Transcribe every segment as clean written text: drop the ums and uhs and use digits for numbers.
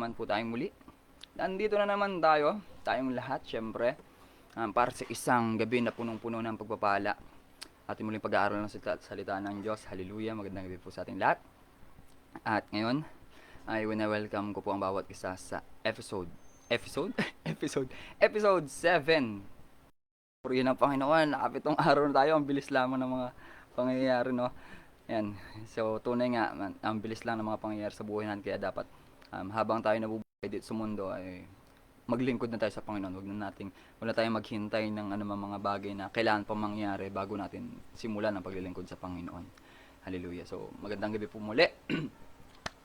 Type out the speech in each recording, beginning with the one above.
naman po tayong muli. Nandito na naman tayong lahat, syempre, para sa isang gabi na punong-puno ng pagpapala. Ating muling pag-aaral ng salita ng Diyos. Hallelujah, magandang gabi po sa ating lahat. At ngayon, ay welcome ko po ang bawat isa sa episode episode 7. Purihin ng Panginoon, nakapitong araw na tayo, ang bilis lamang ng mga pangyayari, no? Yan, so tunay nga, ang bilis lang ng mga pangyayari sa buhay natin, kaya dapat habang tayo nabubuhay dito sa mundo ay maglingkod na tayo sa Panginoon. Wag na tayong maghintay ng mga bagay na kailangan pa mangyari bago natin simulan ang paglilingkod sa Panginoon. Hallelujah. So, magandang gabi po muli.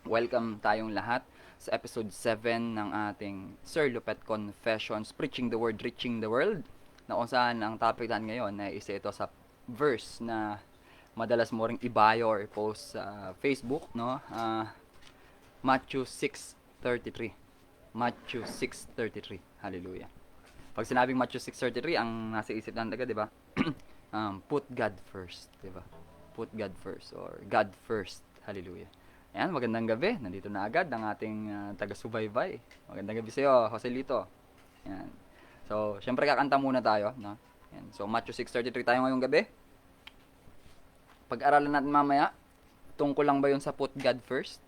Welcome tayong lahat sa episode 7 ng ating Sir Lupet Confessions, Preaching the Word, Reaching the World, na kung saan ang topic natin ngayon ay isa ito sa verse na madalas mo ring ibayo or post sa Facebook, no? Matthew 6:33. Matthew 6:33. Hallelujah. Pag sinabing Matthew 6:33, ang nasa isip natin agad, 'di ba? Put God first, 'di ba? Put God first or God first. Hallelujah. Ayan, magandang gabi. Nandito na agad ang ating taga-subaybay. Magandang gabi sa iyo, Joselito. Ayan. So, syempre kakanta muna tayo, no? Ayan. So, Matthew 6:33 tayo ngayong gabi. Pag-aralan natin mamaya, tungkol lang ba 'yun sa put God first?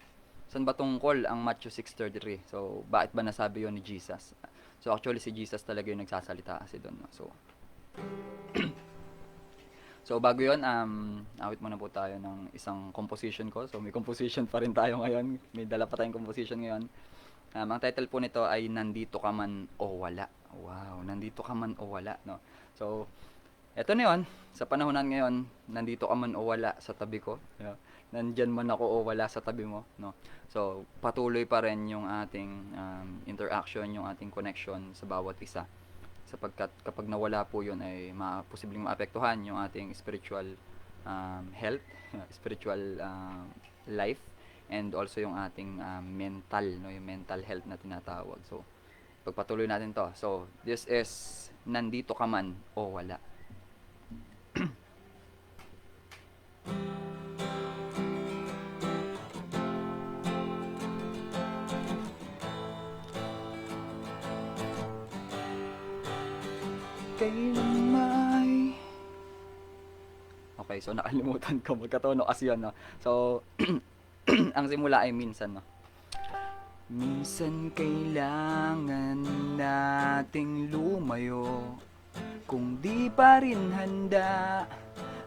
Saan ba tungkol ang Matthew 6:33? So, bakit ba nasabi 'yon ni Jesus? So, actually si Jesus talaga 'yung nagsasalita kasi doon, no? So, bago 'yon, awit muna po tayo ng isang composition ko. So, may composition pa rin tayo ngayon. May dala pa tayong composition ngayon. Ang title po nito ay Nandito Ka Man o Wala. Wow, Nandito Ka Man o Wala, no? So, eto na 'yon. Sa panahon ngayon, nandito ka man o wala sa tabi ko. Yeah. Nandyan man ako o wala sa tabi mo, no? So, patuloy pa rin yung ating interaction, yung ating connection sa bawat isa. Sapagkat kapag nawala po yun ay posibleng maapektuhan yung ating spiritual health, spiritual life, and also yung ating mental, no, yung mental health na tinatawag. So, pagpatuloy natin to. So, this is Nandito Ka Man o Wala. Kailan may... Okay, so nakalimutan ko magkatono kasi yun, no? So, ang simula ay minsan, no? Minsan kailangan nating lumayo kung di pa rin handa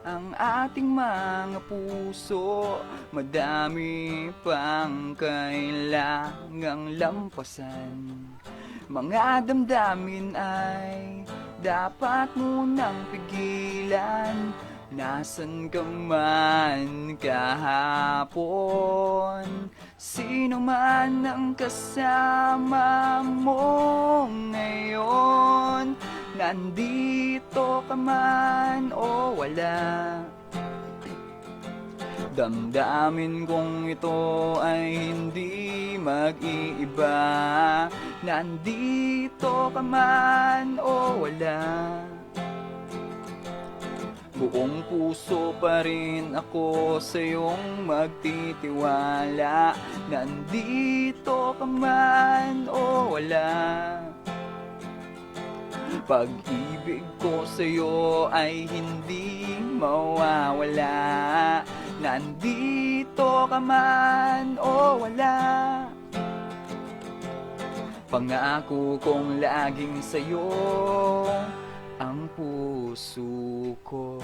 ang ating mga puso. Madami pang kailangang lampasan. Mga damdamin ay dapat munang pigilan. Nasaan ka man kahapon, sino man ang kasama mo ngayon, nandito ka man o wala. Damdamin kong ito ay hindi mag-iiba, nandito ka man o wala. Buong puso pa rin ako sa iyong magtitiwala, nandito ka man o wala. Pag-ibig ko sa iyo ay hindi mawawala, nandito ka man o wala. Pangako kong laging sa iyo ang puso ko.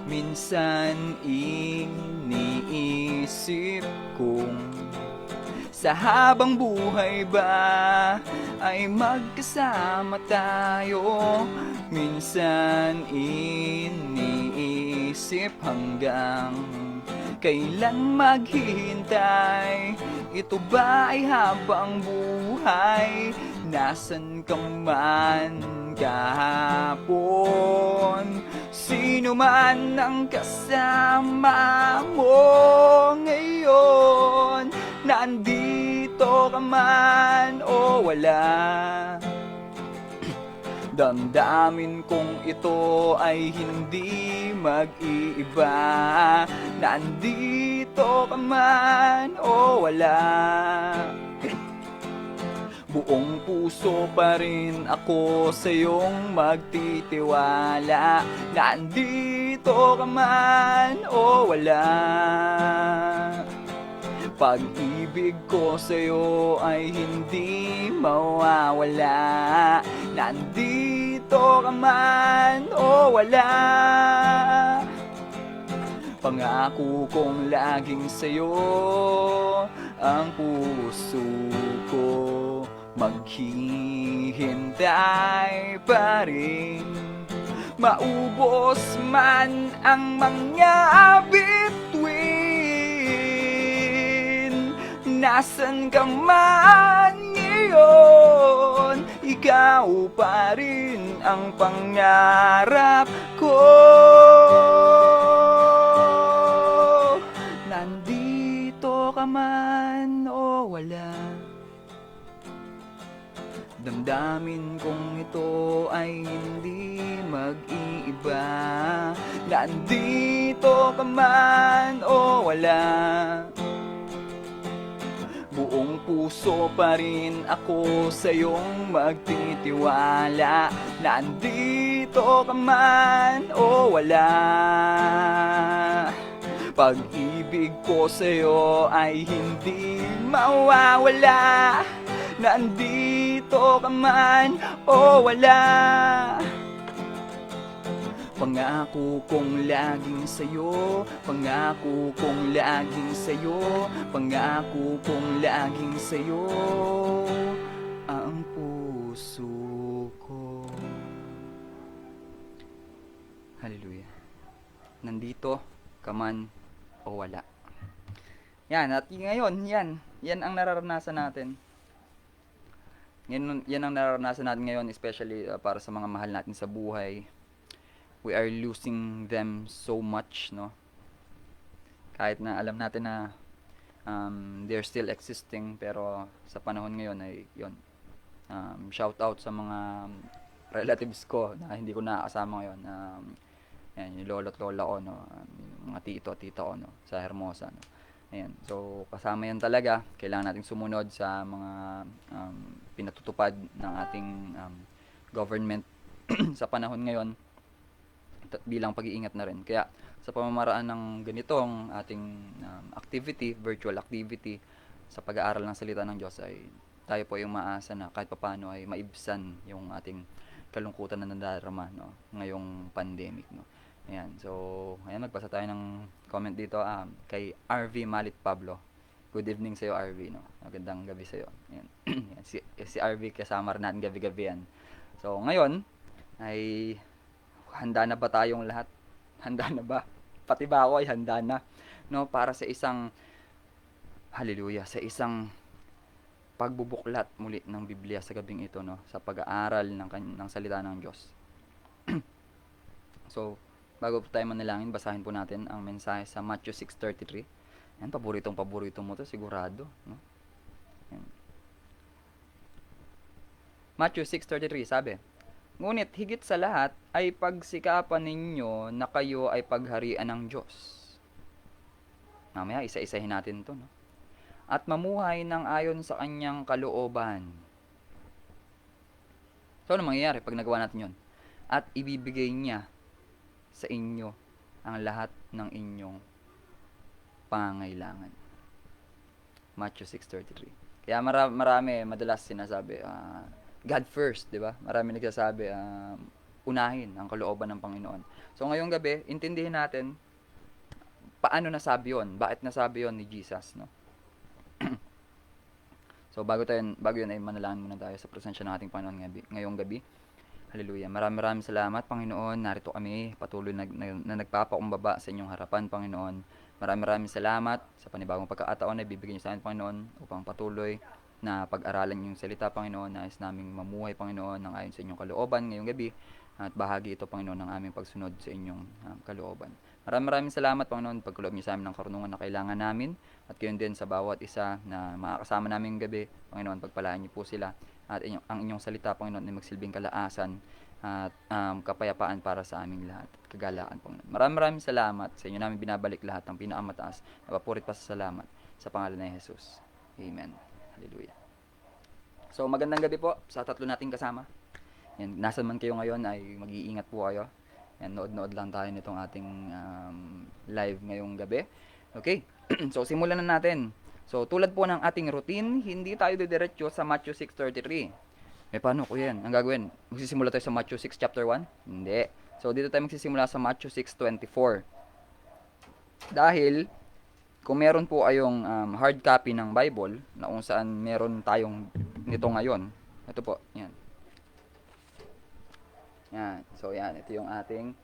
Minsan iniisip kong sa habang buhay ba ay magkasama tayo. Minsan iniisip hanggang kailan maghihintay. Ito ba ay habang buhay? Nasaan ka man kahapon? Sino man ang kasama mo ngayon? Nandito ka man o wala? Damdamin kong ito ay hindi mag-iiba. Nandito ka man o wala, buong puso pa rin ako sa iyong magtitiwala. Nandito ka man o wala, pag-ibig ko sa'yo ay hindi mawawala. Nandito ka man o wala, pangako kong laging sa'yo ang puso ko. Maghihintay pa rin, maubos man ang mga bituin. Nasaan ka man ngayon, ikaw pa rin ang pangarap ko. Nandito ka man o wala, damdamin kong ito ay hindi mag-iiba. Nandito ka man o wala, buong puso pa rin ako sa iyong magtitiwala. Nandito ka man o wala, pag-ibig ko sa'yo ay hindi mawawala. Nandito ka man o wala, pangako kong laging sa'yo, pangako kong laging sa'yo, pangako kong laging sa'yo ang puso ko. Hallelujah. Nandito ka man o wala. Yan, at ngayon, yan ang nararanasan natin. Yan ang nararanasan natin ngayon, especially para sa mga mahal natin sa buhay. We are losing them so much, no? Kahit na alam natin na they're still existing, pero sa panahon ngayon ay yun. Shout out sa mga relatives ko na hindi ko nakakasama ngayon. Yan, yung lolo at lola ko, no? Mga tito, tita ko, no? Sa Hermosa, no? Ayan. So, kasama yan talaga. Kailangan nating sumunod sa mga pinatutupad ng ating government sa panahon ngayon bilang pag-iingat na rin. Kaya, sa pamamaraan ng ganitong ating activity, virtual activity, sa pag-aaral ng salita ng Diyos, ay tayo po yung maasa na kahit papano ay maibsan yung ating kalungkutan na nadarama, no? Ngayong pandemic, no? Ayan, so, ayan, magbasa tayo ng comment dito kay RV Malit Pablo. Good evening sa'yo, RV, no? Magandang gabi sa'yo. Ayan. Ayan, si RV kasama rin natin gabi-gabi yan. So, ngayon, ay handa na ba tayong lahat? Handa na ba? Pati ba ako ay handa na, no? Para sa isang, hallelujah, sa isang pagbubuklat muli ng Biblia sa gabing ito, no? Sa pag-aaral ng salita ng Diyos. So, bago po tayo manalangin, basahin po natin ang mensahe sa Matthew 6:33. Yan, paborito mo to, sigurado, no? Yan. Matthew 6:33, sabi, ngunit higit sa lahat ay pagsikapan ninyo na kayo ay pagharian ng Diyos. Mamaya, isa-isahin natin to, no? At mamuhay ng ayon sa kanyang kalooban. So, ano mangyayari pag nagawa natin yon? At ibibigay niya sa inyo ang lahat ng inyong pangangailangan. Matthew 6:33. Kaya marami madalas sinasabi, God first, di ba? Marami nagsasabi, unahin ang kalooban ng Panginoon. So ngayong gabi, intindihin natin paano nasabi yon, bakit nasabi yon ni Jesus, no? So bago yun ay manalangin muna tayo sa presensya ng ating Panginoon ngayong gabi. Hallelujah. Maraming salamat, Panginoon. Narito kami, patuloy na nagpapakumbaba sa inyong harapan, Panginoon. Maraming salamat sa panibagong pagkakataon na ibibigay niyo sa amin, Panginoon, upang patuloy na pag-aralan yung salita, Panginoon. Nais naming mamuhay, Panginoon, ng ayon sa inyong kalooban ngayong gabi. At bahagi ito, Panginoon, ng aming pagsunod sa inyong kalooban. Maraming salamat, Panginoon, pagkulob niyo sa amin ng karunungan na kailangan namin. At gayon din sa bawat isa na makakasama namin gabi, Panginoon, pagpalaan niyo po sila. At ang inyong salita, Panginoon, ay magsilbing kalaasan at kapayapaan para sa aming lahat at kagalakan, Panginoon. Maraming salamat sa inyo namin binabalik lahat ng pinakamataas na papurit pa sa salamat sa pangalan ni Jesus. Amen. Hallelujah. So magandang gabi po sa tatlo nating kasama. Yan, nasan man kayo ngayon ay mag-iingat po kayo. Yan, nood-nood lang tayo nitong ating live ngayong gabi. Okay, so simulan na natin. So tulad po ng ating routine, hindi tayo didiretso sa Matthew 6:33. Paano ko yan? Ang gagawin, magsisimula tayo sa Matthew 6 chapter 1? Hindi. So dito tayo magsisimula sa Matthew 6:24. Dahil kung meron po kayong hard copy ng Bible na kung saan meron tayong nito ngayon, ito po, yan. Yan. So yan, ito yung ating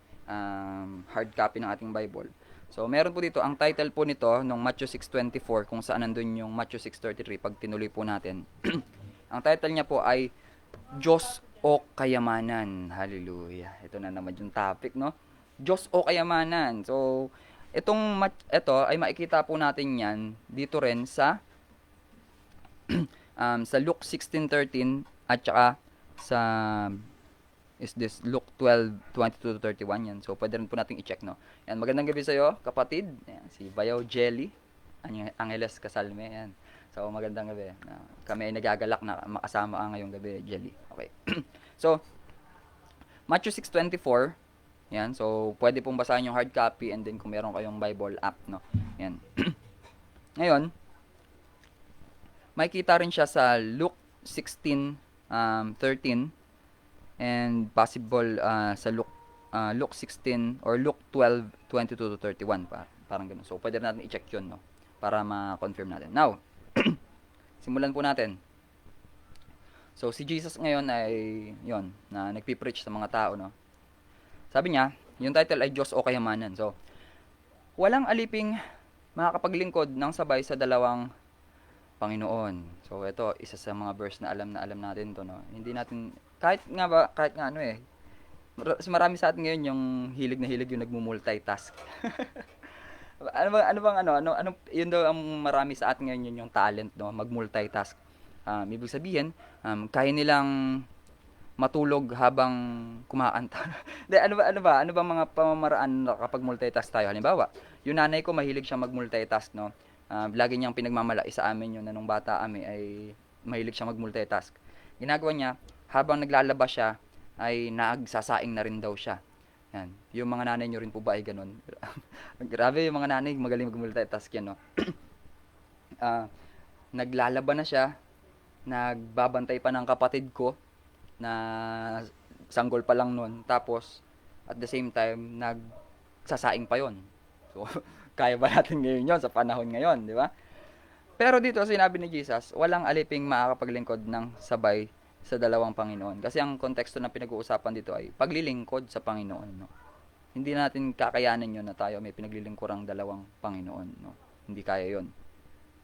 hard copy ng ating Bible. So meron po dito, ang title po nito nung Matthew 6:24 kung saan nandun yung Matthew 6:33 pag tinuloy po natin. Ang title niya po ay Diyos o Kayamanan. Hallelujah. Ito na naman yung topic, no? Diyos o Kayamanan. So ito ay makikita po natin yan dito rin sa sa Luke 16:13 at saka sa Luke 12:22-31 yan. So pwede rin po nating i-check, no. Yan, magandang gabi sa iyo, kapatid. Yan, si Bayaw Jelly, Angeles Casalme yan. So magandang gabi. Kami ay nagagalak na makasama ka ngayong gabi, Jelly. Okay. So Matthew 6:24. Yan. So pwede pong basahin yung hard copy and then kung meron kayong Bible app, no. Yan. Ngayon, makikita rin siya sa Luke 16:13 and possible sa Luke 16 or Luke 12:22-31 parang ganoon. So pwede natin i-check 'yon, no, para ma-confirm natin. Now, simulan po natin. So si Jesus ngayon ay 'yon na nagpi-preach sa mga tao, no. Sabi niya, yung title ay Diyos o Kayamanan. So walang aliping makakapaglingkod ng sabay sa dalawang Panginoon. So ito isa sa mga verse na alam natin to, no. Hindi natin kahit nga marami sa atin ngayon yung hilig yung nagmu-multitask. ano yun daw ang marami sa atin ngayon, yun yung talent, no, mag-multitask. Ibig sabihin, kaya nilang matulog habang kumaanta. Ano ba mga pamamaraan na kapag multitask tayo? Halimbawa, yung nanay ko mahilig siyang mag-multitask, no. Lagi niyang pinagmamalaki sa amin yun na nung bata kami ay mahilig siya mag-multitask. Ginagawa niya, habang naglalaba siya, ay nagsasaing na rin daw siya. Yan. Yung mga nanay nyo rin po ba ay ganun? Grabe yung mga nanay, magaling mag-multitask yan, no? Naglalaba na siya, nagbabantay pa ng kapatid ko, na sanggol pa lang nun. Tapos, at the same time, nagsasaing pa yon. So, kaya ba natin ngayon yon sa panahon ngayon, di ba? Pero dito, sinabi ni Jesus, walang aliping makakapaglingkod ng sabay sa dalawang Panginoon. Kasi ang konteksto na pinag-uusapan dito ay paglilingkod sa Panginoon, no? Hindi natin kakayanin yun na tayo may pinaglilingkurang dalawang Panginoon, no? Hindi kaya yon.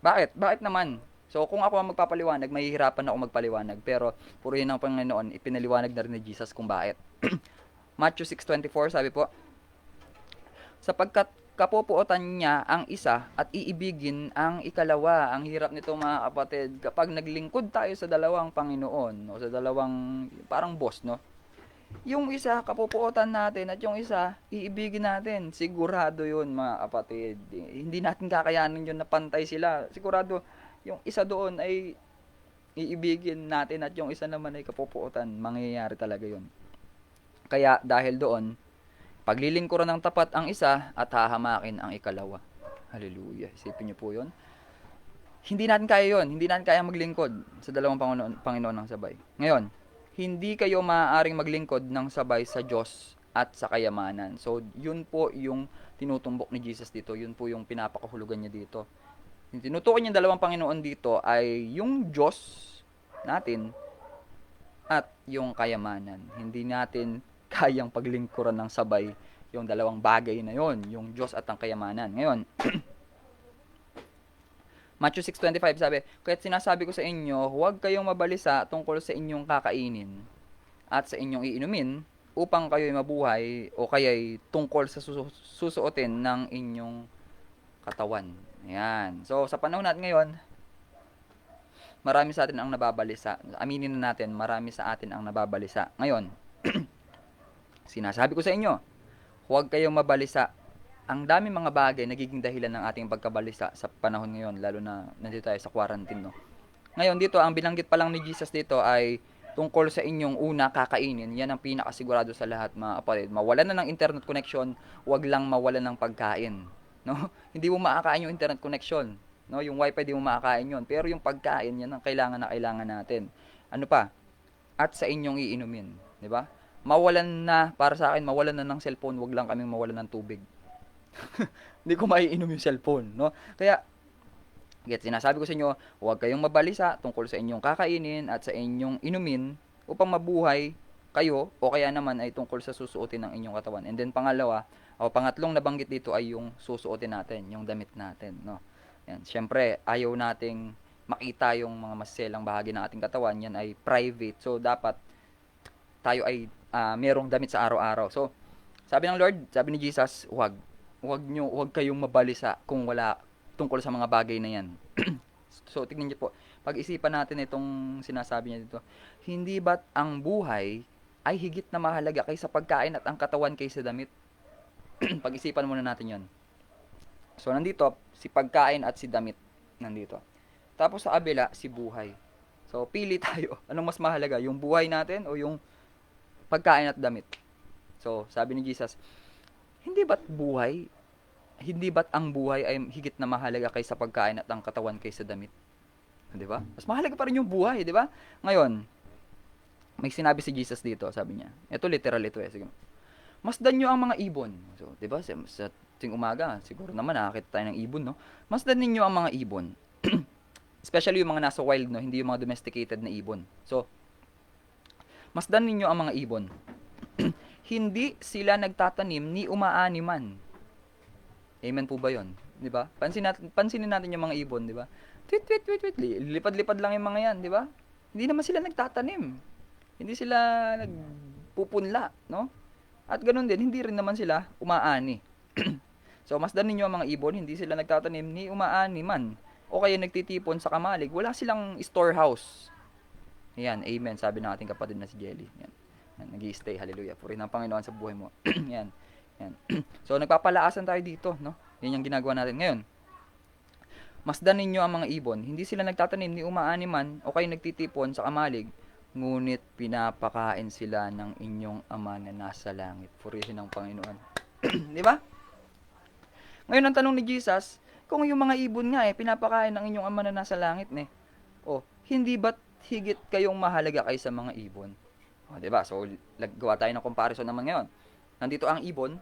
Bakit? Bakit naman? So, kung ako ang magpapaliwanag, mahihirapan ako magpaliwanag. Pero, purihin ng Panginoon, ipinaliwanag na rin ni Jesus kung bakit. Matthew 6:24, sabi po, sapagkat kapupuotan niya ang isa at iibigin ang ikalawa. Ang hirap nito, mga kapatid, kapag naglingkod tayo sa dalawang Panginoon, no, sa dalawang parang boss, no. Yung isa kapupuotan natin at yung isa iibigin natin. Sigurado 'yun, mga kapatid. Hindi natin kakayanin 'yun na pantay sila. Sigurado yung isa doon ay iibigin natin at yung isa naman ay kapupuotan. Mangyayari talaga 'yun. Kaya dahil doon, paglilingkuran ng tapat ang isa at hahamakin ang ikalawa. Hallelujah. Isipin niyo po 'yon. Hindi natin kaya 'yon. Hindi natin kaya maglingkod sa dalawang Panginoon ng sabay. Ngayon, hindi kayo maaaring maglingkod ng sabay sa Diyos at sa kayamanan. So, 'yun po yung tinutumbok ni Jesus dito. 'Yun po yung pinapakahulugan niya dito. Yung tinutukoy niyang dalawang Panginoon dito ay yung Diyos natin at yung kayamanan. Hindi natin kayang paglingkuran ng sabay yung dalawang bagay na yon, yung Diyos at ang kayamanan. Ngayon, Matthew 6:25 sabi, kaya't sinasabi ko sa inyo, huwag kayong mabalisa tungkol sa inyong kakainin at sa inyong iinumin upang kayo'y mabuhay o kaya'y tungkol sa susuotin ng inyong katawan. Ayan. So, sa panahon natin ngayon, marami sa atin ang nababalisa. Aminin na natin, marami sa atin ang nababalisa. Ngayon, Sinasabi ko sa inyo, huwag kayong mabalisa. Ang dami mga bagay nagiging dahilan ng ating pagkabalisa sa panahon ngayon, lalo na nandito tayo sa quarantine, no? Ngayon dito, ang binanggit pa lang ni Jesus dito ay tungkol sa inyong una kakainin. Yan ang pinakasigurado sa lahat, mga kapatid. Mawalan na ng internet connection, huwag lang mawalan ng pagkain, no? Hindi mo makakain yung internet connection, no? Yung wifi di mo makakain yon. Pero yung pagkain, yan ang kailangan na kailangan natin. Ano pa? At sa inyong iinumin, di ba? Mawalan na, para sa akin, mawalan na ng cellphone, wag lang kaming mawalan ng tubig. Hindi ko maiinom yung cellphone, no? Kaya, sinasabi ko sa inyo, huwag kayong mabalisa tungkol sa inyong kakainin at sa inyong inumin upang mabuhay kayo o kaya naman ay tungkol sa susuotin ng inyong katawan. And then pangalawa, o pangatlong nabanggit dito ay yung susuotin natin, yung damit natin, no? Yan, syempre, ayaw nating makita yung mga maselang bahagi ng ating katawan, yan ay private. So dapat tayo ay merong damit sa araw-araw. So, sabi ng Lord, sabi ni Jesus, huwag kayong mabalisa kung wala tungkol sa mga bagay na yan. So, tignan niyo po, pag-isipan natin itong sinasabi niya dito. Hindi ba't ang buhay ay higit na mahalaga kaysa pagkain at ang katawan kaysa damit? Pag-isipan muna natin yon. So, nandito, si pagkain at si damit. Nandito. Tapos sa abila, si buhay. So, pili tayo. Anong mas mahalaga? Yung buhay natin o yung pagkain at damit? So, sabi ni Jesus, hindi ba't ang buhay ay higit na mahalaga kaysa pagkain at ang katawan kaysa damit? Di ba? Mas mahalaga pa rin yung buhay, di ba? Ngayon, may sinabi si Jesus dito, sabi niya. Ito literal ito eh. Sige. Masdan nyo ang mga ibon. So, di ba? Sa ting umaga, siguro naman nakakita tayo ng ibon, no? Masdan ninyo ang mga ibon. Especially yung mga nasa wild, no? Hindi yung mga domesticated na ibon. So, masdan ninyo ang mga ibon. Hindi sila nagtatanim ni umaani man. Amen po ba 'yon? 'Di ba? Pansinin natin yung mga ibon, 'di ba? Tweet tweet tweet tweet. Lipad-lipad lang yung mga 'yan, 'di ba? Hindi naman sila nagtatanim. Hindi sila nagpupunla, no? At ganoon din, hindi rin naman sila umaani. So, masdan ninyo ang mga ibon, hindi sila nagtatanim ni umaani man. O kaya nagtitipon sa kamalig, wala silang storehouse. Yan, amen, sabi ng ating kapatid na si Jelly. Yan. Nag-i-stay, hallelujah. Purihin ang Panginoon sa buhay mo. Yan. Yan. So, nagpapalaasan tayo dito, no? Yan yung ginagawa natin. Ngayon, masdan ninyo ang mga ibon. Hindi sila nagtatanim ni umaani man o kayo nagtitipon sa kamalig, ngunit pinapakain sila ng inyong Ama na nasa langit. Purihin ang Panginoon. Di ba? Ngayon, ang tanong ni Jesus, kung yung mga ibon nga pinapakain ng inyong Ama na nasa langit, hindi ba't higit kayong mahalaga kaysa mga ibon? Diba? So, gawa tayo ng comparison naman ngayon. Nandito ang ibon,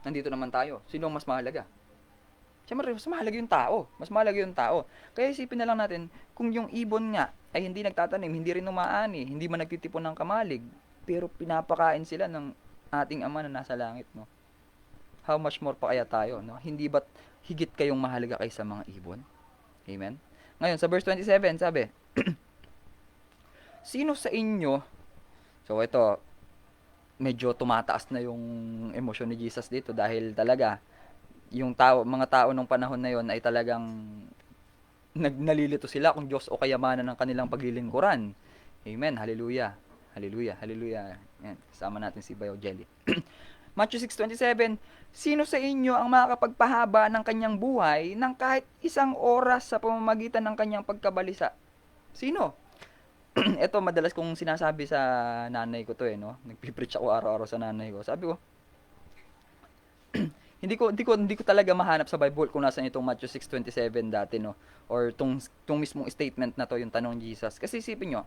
nandito naman tayo. Sino ang mas mahalaga? Siyempre, mas mahalaga yung tao. Mas mahalaga yung tao. Kaya isipin na lang natin, kung yung ibon nga ay hindi nagtatanim, hindi rin umaani, hindi man nagtitipon ng kamalig, pero pinapakain sila ng ating Ama na nasa langit, no? How much more pa kaya tayo, no? Hindi ba't higit kayong mahalaga kaysa mga ibon? Amen? Ngayon, sa verse 27, sabi, sino sa inyo, so ito, medyo tumataas na yung emosyon ni Jesus dito dahil talaga, yung mga tao nung panahon na yon ay talagang nalilito sila kung Diyos o kayamanan ng kanilang paglilingkuran. Amen. Hallelujah. Hallelujah. Hallelujah. Yan. Kasama natin si Bayo Jelly. Matthew 6:27, sino sa inyo ang makakapagpahaba ng kanyang buhay ng kahit isang oras sa pamamagitan ng kanyang pagkabalisa? Sino? Ito madalas kong sinasabi sa nanay ko to no. Nagpi-preach ako araw-araw sa nanay ko. Sabi ko, hindi ko talaga mahanap sa Bible kung nasaan itong Matthew 6:27 dati, no, or tong mismong statement na to, yung tanong ni Jesus. Kasi isipin nyo,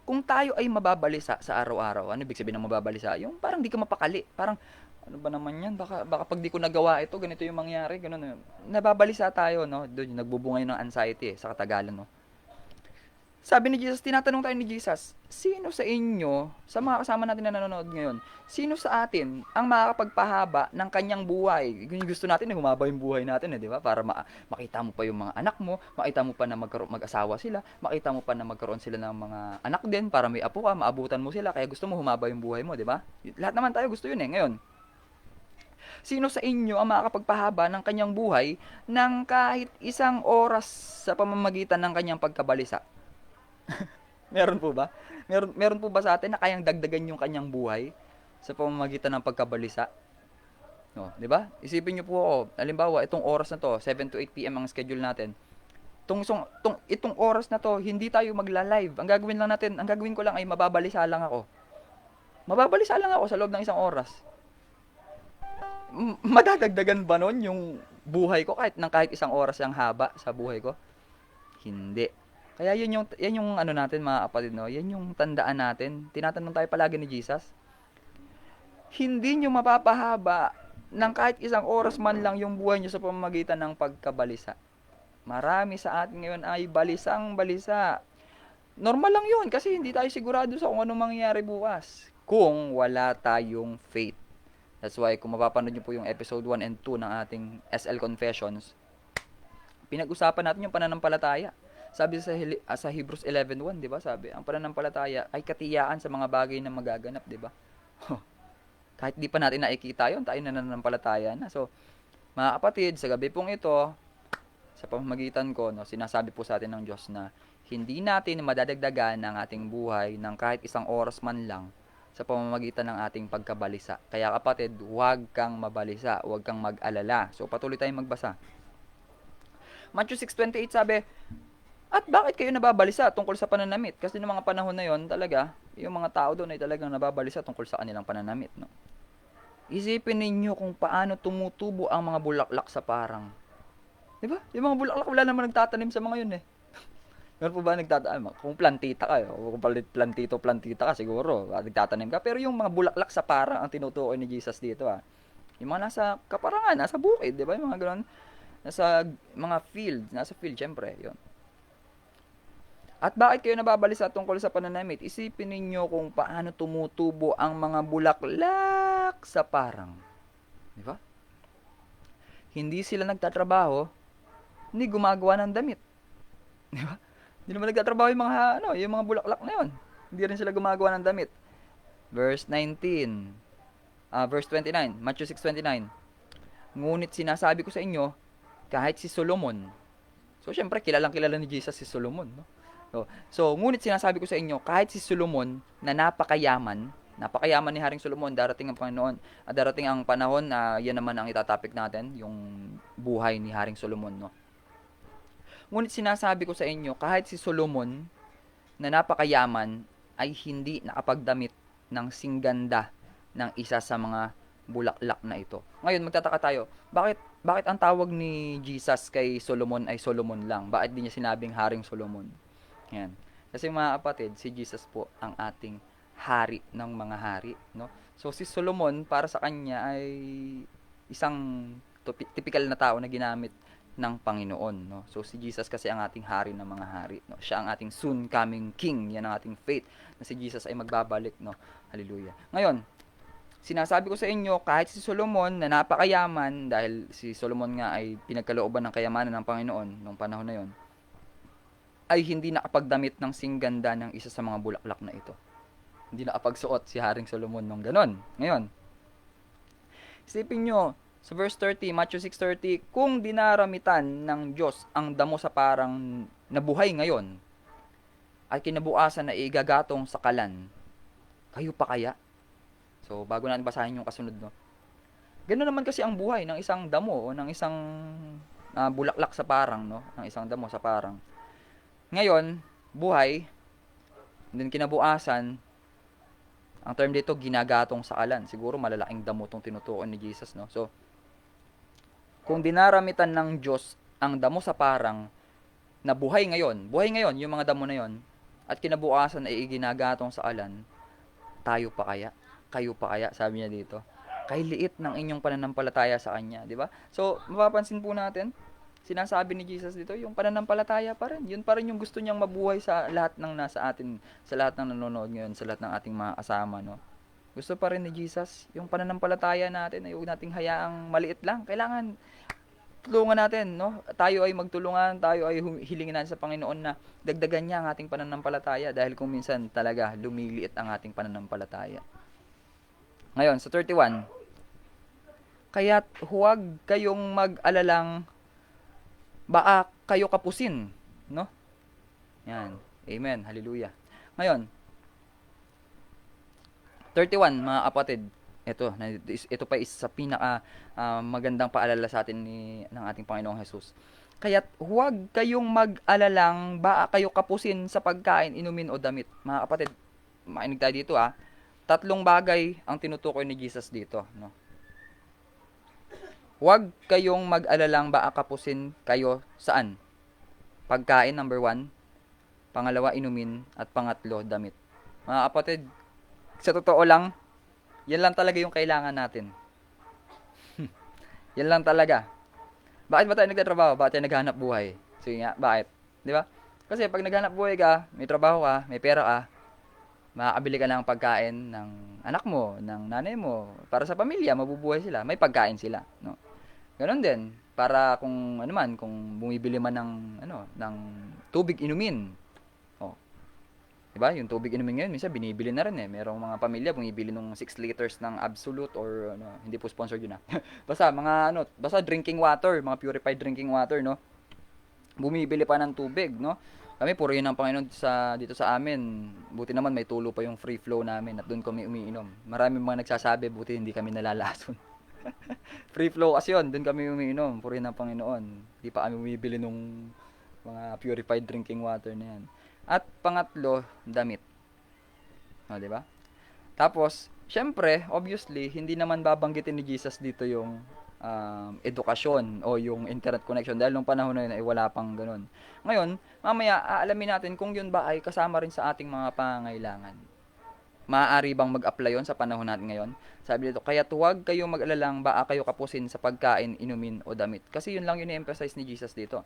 kung tayo ay mababalisa sa araw-araw, ano ibig sabihin ng mababalisa? Yung parang di ka mapakali, parang ano ba naman yan, baka pag di ko nagawa ito, ganito yung mangyari, ganun. Nababalisa tayo, no, doon nagbubungay ng anxiety sa katagalan, no. Sabi ni Jesus, tinatanong tayo ni Jesus, sino sa inyo, sa mga kasama natin na nanonood ngayon, sino sa atin ang makakapagpahaba ng kanyang buhay? Gusto natin na humaba yung buhay natin, di ba? Para makita mo pa yung mga anak mo, makita mo pa na mag-asawa sila, makita mo pa na magkaroon sila ng mga anak din, para may apo ka, maabutan mo sila, kaya gusto mo humaba yung buhay mo, di ba? Lahat naman tayo gusto yun Ngayon, sino sa inyo ang makakapagpahaba ng kanyang buhay ng kahit isang oras sa pamamagitan ng kanyang pagkabalisa? Meron po ba? Meron po ba sa atin na kayang dagdagan yung kanyang buhay sa pamamagitan ng pagkabalisa. No, 'di ba? Isipin niyo po ako, halimbawa itong oras na to, 7 to 8 PM ang schedule natin. Itong oras na to, hindi tayo magla-live. Ang gagawin ko lang ay mababalisa lang ako. Mababalisa lang ako sa loob ng isang oras. Madadagdagan ba nun yung buhay ko kahit isang oras ang haba sa buhay ko? Hindi. Kaya yan yung ano natin mga kapatid, no? Yan yung tandaan natin. Tinatanong tayo palagi ni Jesus. Hindi nyo mapapahaba ng kahit isang oras man lang yung buhay nyo sa pamamagitan ng pagkabalisa. Marami sa atin ngayon ay balisang balisa. Normal lang yun kasi hindi tayo sigurado sa kung ano mangyayari bukas kung wala tayong faith. That's why kung mapapanood nyo po yung episode 1 and 2 ng ating SL Confessions, pinag-usapan natin yung pananampalataya. Sabi sa Hebrews 11:1, 'di ba? Sabi, ang pananampalataya ay katiyaan sa mga bagay na magaganap, 'di ba? Kahit di pa natin nakikita 'yon, tayo nananampalataya na. So, mga kapatid, sa gabi pong ito, sa pamamagitan ko, no, sinasabi po sa atin ng Diyos na hindi natin madadagdagan ang ating buhay ng kahit isang oras man lang sa pamamagitan ng ating pagkabalisa. Kaya kapatid, huwag kang mabalisa, huwag kang mag-alala. So, patuloy tayong magbasa. Matthew 6:28 sabi, at bakit kayo nababalisa tungkol sa pananamit? Kasi noong mga panahon na yon talaga, yung mga tao doon ay talagang nababalisa tungkol sa kanilang pananamit. No? Isipin ninyo kung paano tumutubo ang mga bulaklak sa parang. Di ba? Yung mga bulaklak, wala naman nagtatanim sa mga yun eh. Meron po ba nagtatanim? Kung plantita ka, o kung plantita ka, siguro, nagtatanim ka. Pero yung mga bulaklak sa parang ang tinutukoy ni Jesus dito. Yung mga nasa kaparangan, nasa bukid, di ba? Yung mga gano'n, nasa mga nasa field, syempre, yun. At bakit kayo nababalisa tungkol sa pananamit? Isipin ninyo kung paano tumutubo ang mga bulaklak sa parang. Di ba? Hindi sila nagtatrabaho, hindi gumagawa ng damit. Di ba? Hindi naman nagtatrabaho yung mga bulaklak na yun. Hindi rin sila gumagawa ng damit. Verse 29, Matthew 6:29. Ngunit sinasabi ko sa inyo, kahit si Solomon. So, syempre, kilala ni Jesus si Solomon, no? So, ngunit sinasabi ko sa inyo, kahit si Solomon na napakayaman ni Haring Solomon, darating ang Panginoon, darating ang panahon na yan naman ang itatopic natin, yung buhay ni Haring Solomon, no? Ngunit sinasabi ko sa inyo, kahit si Solomon na napakayaman ay hindi nakapagdamit ng singganda ng isa sa mga bulaklak na ito. Ngayon, magtataka tayo, bakit ang tawag ni Jesus kay Solomon ay Solomon lang? Bakit di niya sinabing Haring Solomon? Yan. Kasi mga kapatid, si Jesus po ang ating hari ng mga hari, no? So si Solomon para sa kanya ay isang typical na tao na ginamit ng Panginoon, no? So si Jesus kasi ang ating hari ng mga hari, no? Siya ang ating soon coming king. Yan ang ating faith na si Jesus ay magbabalik, no? Hallelujah. Ngayon, sinasabi ko sa inyo, kahit si Solomon na napakayaman, dahil si Solomon nga ay pinagkalooban ng kayamanan ng Panginoon nung panahon na yon, ay hindi nakapagdamit ng singganda ng isa sa mga bulaklak na ito. Hindi nakapagsuot si Haring Solomon nung ganon. Ngayon, isipin nyo, sa verse 30, Matthew 6:30, kung dinaramitan ng Diyos ang damo sa parang nabuhay ngayon, at kinabukasan na igagatong sa kalan, kayo pa kaya? So, bago natin basahin yung kasunod, no? Ganoon naman kasi ang buhay ng isang damo o ng isang bulaklak sa parang, no? Ng isang damo sa parang. Ngayon, buhay, din kinabukasan, ang term dito, ginagatong sa kalan. Siguro malalaking damo itong tinutukoy ni Jesus, no? So, kung dinaramitan ng Diyos ang damo sa parang na buhay ngayon, yung mga damo na yon, at kinabukasan ay ginagatong sa kalan, tayo pa kaya? Kayo pa kaya? Sabi niya dito. Kay liit ng inyong pananampalataya sa Kanya, di ba? So, mapapansin po natin, sinasabi ni Jesus dito, yung pananampalataya pa rin. Yun pa rin yung gusto niyang mabuhay sa lahat ng nasa atin, sa lahat ng nanonood ngayon, sa lahat ng ating mga kasama, no? Gusto pa rin ni Jesus, yung pananampalataya natin, ay huwag nating hayaang maliit lang. Kailangan tulungan natin, no? Tayo ay magtulungan, tayo ay hilingin natin sa Panginoon na dagdagan niya ang ating pananampalataya dahil kung minsan talaga lumiliit ang ating pananampalataya. Ngayon, sa 31, kaya't huwag kayong mag-alalang baka kayo kapusin, no? Yan. Amen. Hallelujah. Ngayon, 31 mga kapatid. Ito pa isa sa pinaka magandang paalala sa atin ng ating Panginoong Jesus. Kaya't huwag kayong mag-alalang baka kayo kapusin sa pagkain, inumin o damit. Mga kapatid, makinig tayo dito ha. Tatlong bagay ang tinutukoy ni Jesus dito, no? Huwag kayong mag-alalang baka kapusin kayo saan? Pagkain, number 1. Pangalawa, inumin. At pangatlo, damit. Mga kapatid, sa totoo lang, yan lang talaga yung kailangan natin. Yan lang talaga. Bakit ba tayo nagtatrabaho? Bakit tayo naghahanap buhay? Sige nga, bakit? Di ba? Kasi pag naghahanap buhay ka, may trabaho ka, may pera ka, makakabili ka ng pagkain ng anak mo, ng nanay mo, para sa pamilya, mabubuhay sila, may pagkain sila, no? Ganon din, para kung ano man, kung bumibili man ng ng tubig inumin. Oh, 'di ba? Yung tubig inumin ngayon, minsan binibili na rin eh. Merong mga pamilya bumibili ng 6 liters ng Absolute or hindi po sponsored yun ah. Basta drinking water, mga purified drinking water, no? Bumibili pa ng tubig, no? Kami puro yun ang Panginoon dito sa amin. Buti naman may tulo pa yung free flow namin at doon kami umiinom. Marami mga nagsasabi buti hindi kami nalalason. Free flow kasi yun, doon kami umiinom. Puro yun ang Panginoon. Hindi pa kami bumibili nung mga purified drinking water na yan. At pangatlo, damit. O, di ba? Tapos, syempre, obviously, hindi naman babanggitin ni Jesus dito yung edukasyon o yung internet connection dahil nung panahon na yun ay wala pang ganun. Ngayon, mamaya aalamin natin kung yun ba ay kasama rin sa ating mga pangangailangan. Maaari bang mag-apply yon sa panahon natin ngayon? Sabi dito, kaya huwag kayo mag-alalang baka kayo kapusin sa pagkain, inumin o damit. Kasi yun lang yun i-emphasize ni Jesus dito.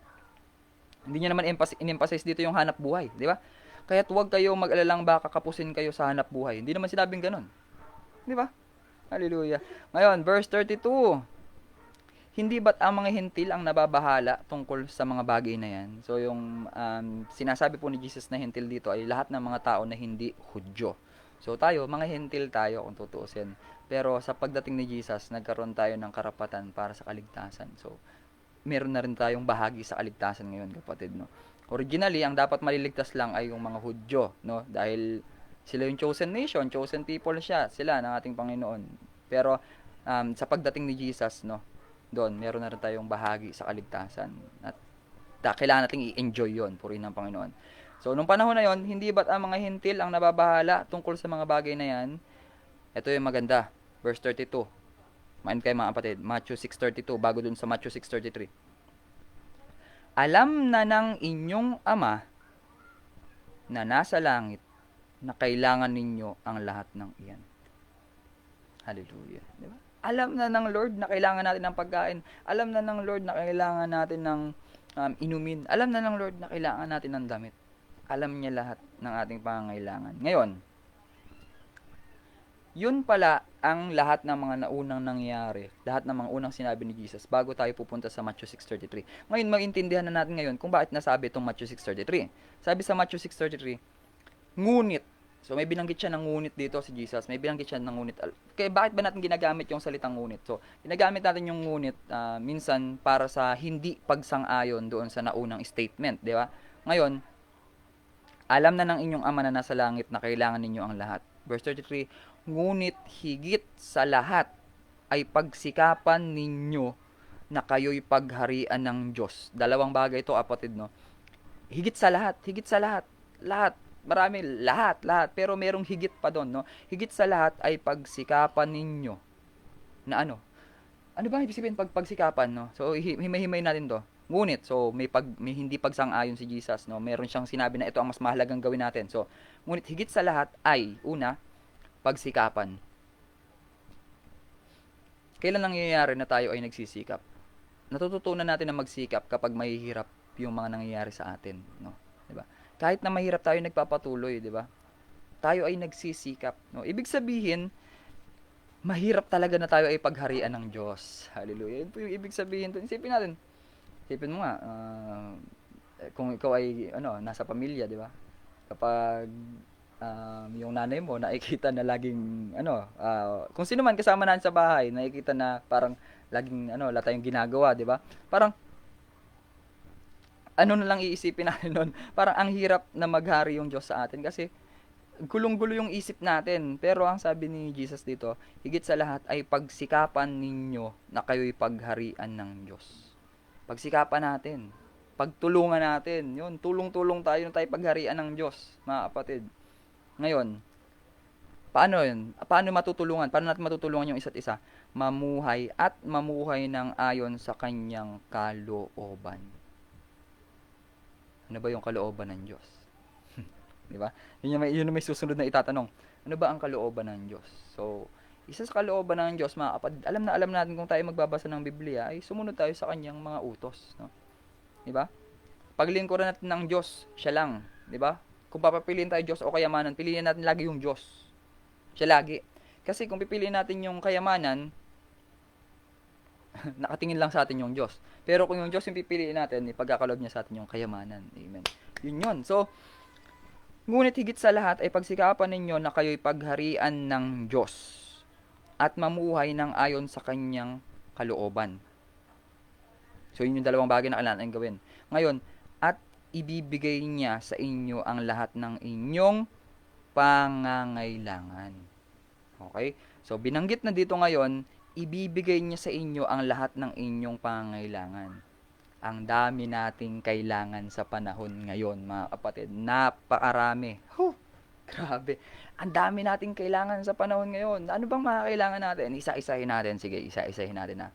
Hindi niya naman in-emphasize dito yung hanap buhay, di ba? Kaya huwag kayo mag-alalang baka kapusin kayo sa hanap buhay. Hindi naman sinabing ganun. Di ba? Hallelujah. Ngayon, verse 32. Hindi ba't ang mga hentil ang nababahala tungkol sa mga bagay na yan? So, yung sinasabi po ni Jesus na hentil dito ay lahat ng mga tao na hindi Hudyo. So, tayo, mga hentil tayo kung tutuusin. Pero sa pagdating ni Jesus, nagkaroon tayo ng karapatan para sa kaligtasan. So, meron na rin tayong bahagi sa kaligtasan ngayon, kapatid, no? Originally, ang dapat maliligtas lang ay yung mga Hudyo, no? Dahil sila yung chosen nation, chosen people sila ng ating Panginoon. Pero sa pagdating ni Jesus, no, doon meron na rin tayong bahagi sa kaligtasan. At kailangan nating i-enjoy 'yon, purihin ng Panginoon. So, nung panahon na 'yon, hindi ba't ang mga hentil ang nababahala tungkol sa mga bagay na 'yan? Ito yung maganda, verse 32. Main kayo mga kapatid, Matthew 6:32 bago dun sa Matthew 6:33. Alam na ng inyong Ama na nasa langit na kailangan ninyo ang lahat ng iyan. Hallelujah. Di ba? Alam na ng Lord na kailangan natin ng pagkain. Alam na ng Lord na kailangan natin ng inumin. Alam na ng Lord na kailangan natin ng damit. Alam niya lahat ng ating pangangailangan. Ngayon, yun pala ang lahat ng mga naunang nangyari, lahat ng mga unang sinabi ni Jesus bago tayo pupunta sa Matthew 6:33. Ngayon, maintindihan na natin ngayon kung bakit nasabi itong Matthew 6:33. Sabi sa Matthew 6:33, ngunit. So, may binanggit siya ng ngunit dito si Jesus. May binanggit siya ng ngunit. Kaya bakit ba natin ginagamit yung salitang ngunit? So, ginagamit natin yung ngunit minsan para sa hindi pagsang-ayon doon sa naunang statement, di ba? Ngayon, alam na ng inyong Ama na nasa langit na kailangan ninyo ang lahat. Verse 33, ngunit higit sa lahat ay pagsikapan ninyo na kayo'y pagharian ng Diyos. Dalawang bagay ito, kapatid, no? Higit sa lahat, lahat. Marami, lahat. Pero merong higit pa doon, no? Higit sa lahat ay pagsikapan ninyo na ano? Ano ba ibig sabihin pagsikapan, no? So, himay-himay natin to. Ngunit, so, may hindi pagsang-ayon si Jesus, no? Meron siyang sinabi na ito ang mas mahalagang gawin natin. So, ngunit higit sa lahat ay, una, pagsikapan. Kailan nangyayari na tayo ay nagsisikap? Natututunan natin na magsikap kapag mahihirap yung mga nangyayari sa atin, no? 'Di ba? Kahit na mahirap tayo nagpapatuloy, 'di ba? Tayo ay nagsisikap, no? Ibig sabihin, mahirap talaga na tayo ay pagharian ng Diyos. Hallelujah. Yun po yung ibig sabihin doon. Isipin natin. Isipin mo nga, kung ikaw ay nasa pamilya, 'di ba? Kapag yung nanay mo nakikita na laging kung sino man kasama natin sa bahay, nakikita na parang laging wala tayong ginagawa, 'di ba? Parang na lang iisipin natin noon, parang ang hirap na maghari yung Diyos sa atin kasi gulong-gulo yung isip natin. Pero ang sabi ni Jesus dito, higit sa lahat ay pagsikapan ninyo na kayo'y pagharian ng Diyos. Pagsikapan natin. Pagtulungan natin. Yun, tulong-tulong tayo na tayo pagharian ng Diyos, mga kapatid. Ngayon, paano yun? Paano matutulungan? Paano natin matutulungan yung isa't isa? Mamuhay ng ayon sa kanyang kalooban. Ano ba yung kalooban ng Diyos? Di ba? Yun yung may susunod na itatanong. Ano ba ang kalooban ng Diyos? So, isa sa kalooban ng Diyos, mga kapatid, alam natin kung tayo magbabasa ng Biblia, ay sumunod tayo sa kanyang mga utos. No? Di ba? Paglingkuran natin ng Diyos, siya lang. Di ba? Kung papapiliin tayo Diyos o kayamanan, piliin natin lagi yung Diyos. Siya lagi. Kasi kung pipiliin natin yung kayamanan, nakatingin lang sa atin yung Diyos. Pero kung yung Diyos yung pipiliin natin, ipagkakalob niya sa atin yung kayamanan. Amen. Yun. So, ngunit higit sa lahat ay pagsikapan ninyo na kayo'y pagharian ng Diyos at mamuhay ng ayon sa kanyang kalooban. So, yun yung dalawang bagay na kailangan natin gawin. Ngayon, at ibibigay niya sa inyo ang lahat ng inyong pangangailangan. Okay? So, binanggit na dito ngayon, ibibigay niya sa inyo ang lahat ng inyong pangangailangan. Ang dami nating kailangan sa panahon ngayon, mga kapatid. Napakarami. Grabe. Ang dami nating kailangan sa panahon ngayon. Ano bang mga kailangan natin? Isa-isahin natin. Sige, isa-isahin natin na.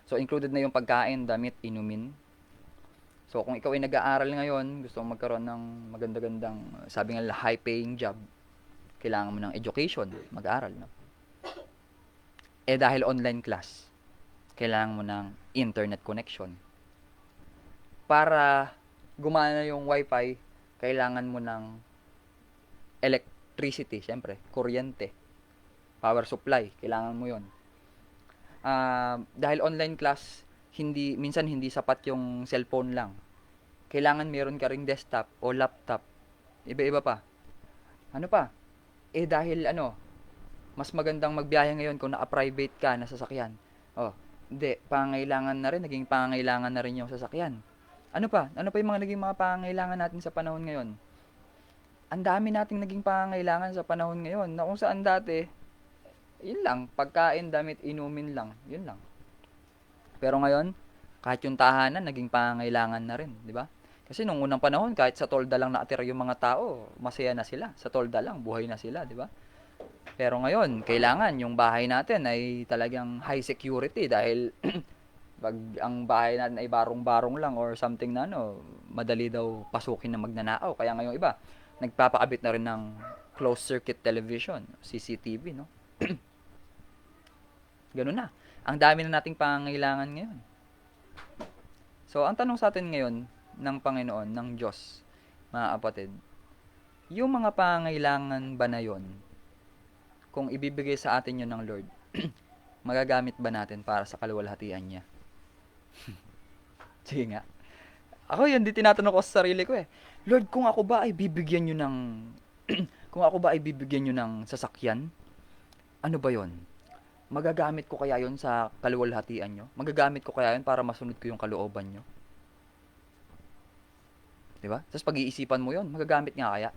So, included na yung pagkain, damit, inumin. So, kung ikaw ay nag-aaral ngayon, gusto mong magkaroon ng maganda-gandang, sabi nga high-paying job, kailangan mo ng education, mag-aaral. No? Dahil online class, kailangan mo ng internet connection. Para gumana yung wifi, kailangan mo ng electricity, syempre, kuryente, power supply, kailangan mo yon. Dahil online class, minsan hindi sapat yung cellphone lang. Kailangan meron ka ring desktop o laptop. Iba-iba pa. Ano pa? Dahil mas magandang magbiyahe ngayon kung naka-private ka na sasakyan. Hindi, naging pangangailangan na rin yung sasakyan. Ano pa? Ano pa yung mga naging mga pangangailangan natin sa panahon ngayon? Ang dami nating naging pangangailangan sa panahon ngayon na kung saan dati, yun lang, pagkain, damit, inumin lang, yun lang. Pero ngayon, kahit yung tahanan, naging pangangailangan na rin, di ba? Kasi nung unang panahon, kahit sa tolda lang nakatira yung mga tao, masaya na sila. Sa tolda lang, buhay na sila, di ba? Pero ngayon, kailangan yung bahay natin ay talagang high security dahil pag ang bahay natin ay barong-barong lang or something na madali daw pasukin ng magnanakaw. Kaya ngayon iba, nagpapakabit na rin ng closed circuit television, CCTV, no? Ganun na. Ang dami na nating pangangailangan ngayon. So, ang tanong sa atin ngayon ng Panginoon, ng Diyos, mga kapatid, yung mga pangangailangan ba na yon, kung ibibigay sa atin yun ng Lord, magagamit ba natin para sa kaluwalhatian niya? Sige nga. Ako yun, di tinatanong ko sa sarili ko Lord, kung ako ba ay bibigyan nyo ng kung ako ba ay bibigyan nyo ng sasakyan, ano ba yon? Magagamit ko kaya yon sa kaluwalhatian nyo? Magagamit ko kaya yon para masunod ko yung kalooban nyo? Diba? Tapos pag-iisipan mo yon, magagamit nga kaya?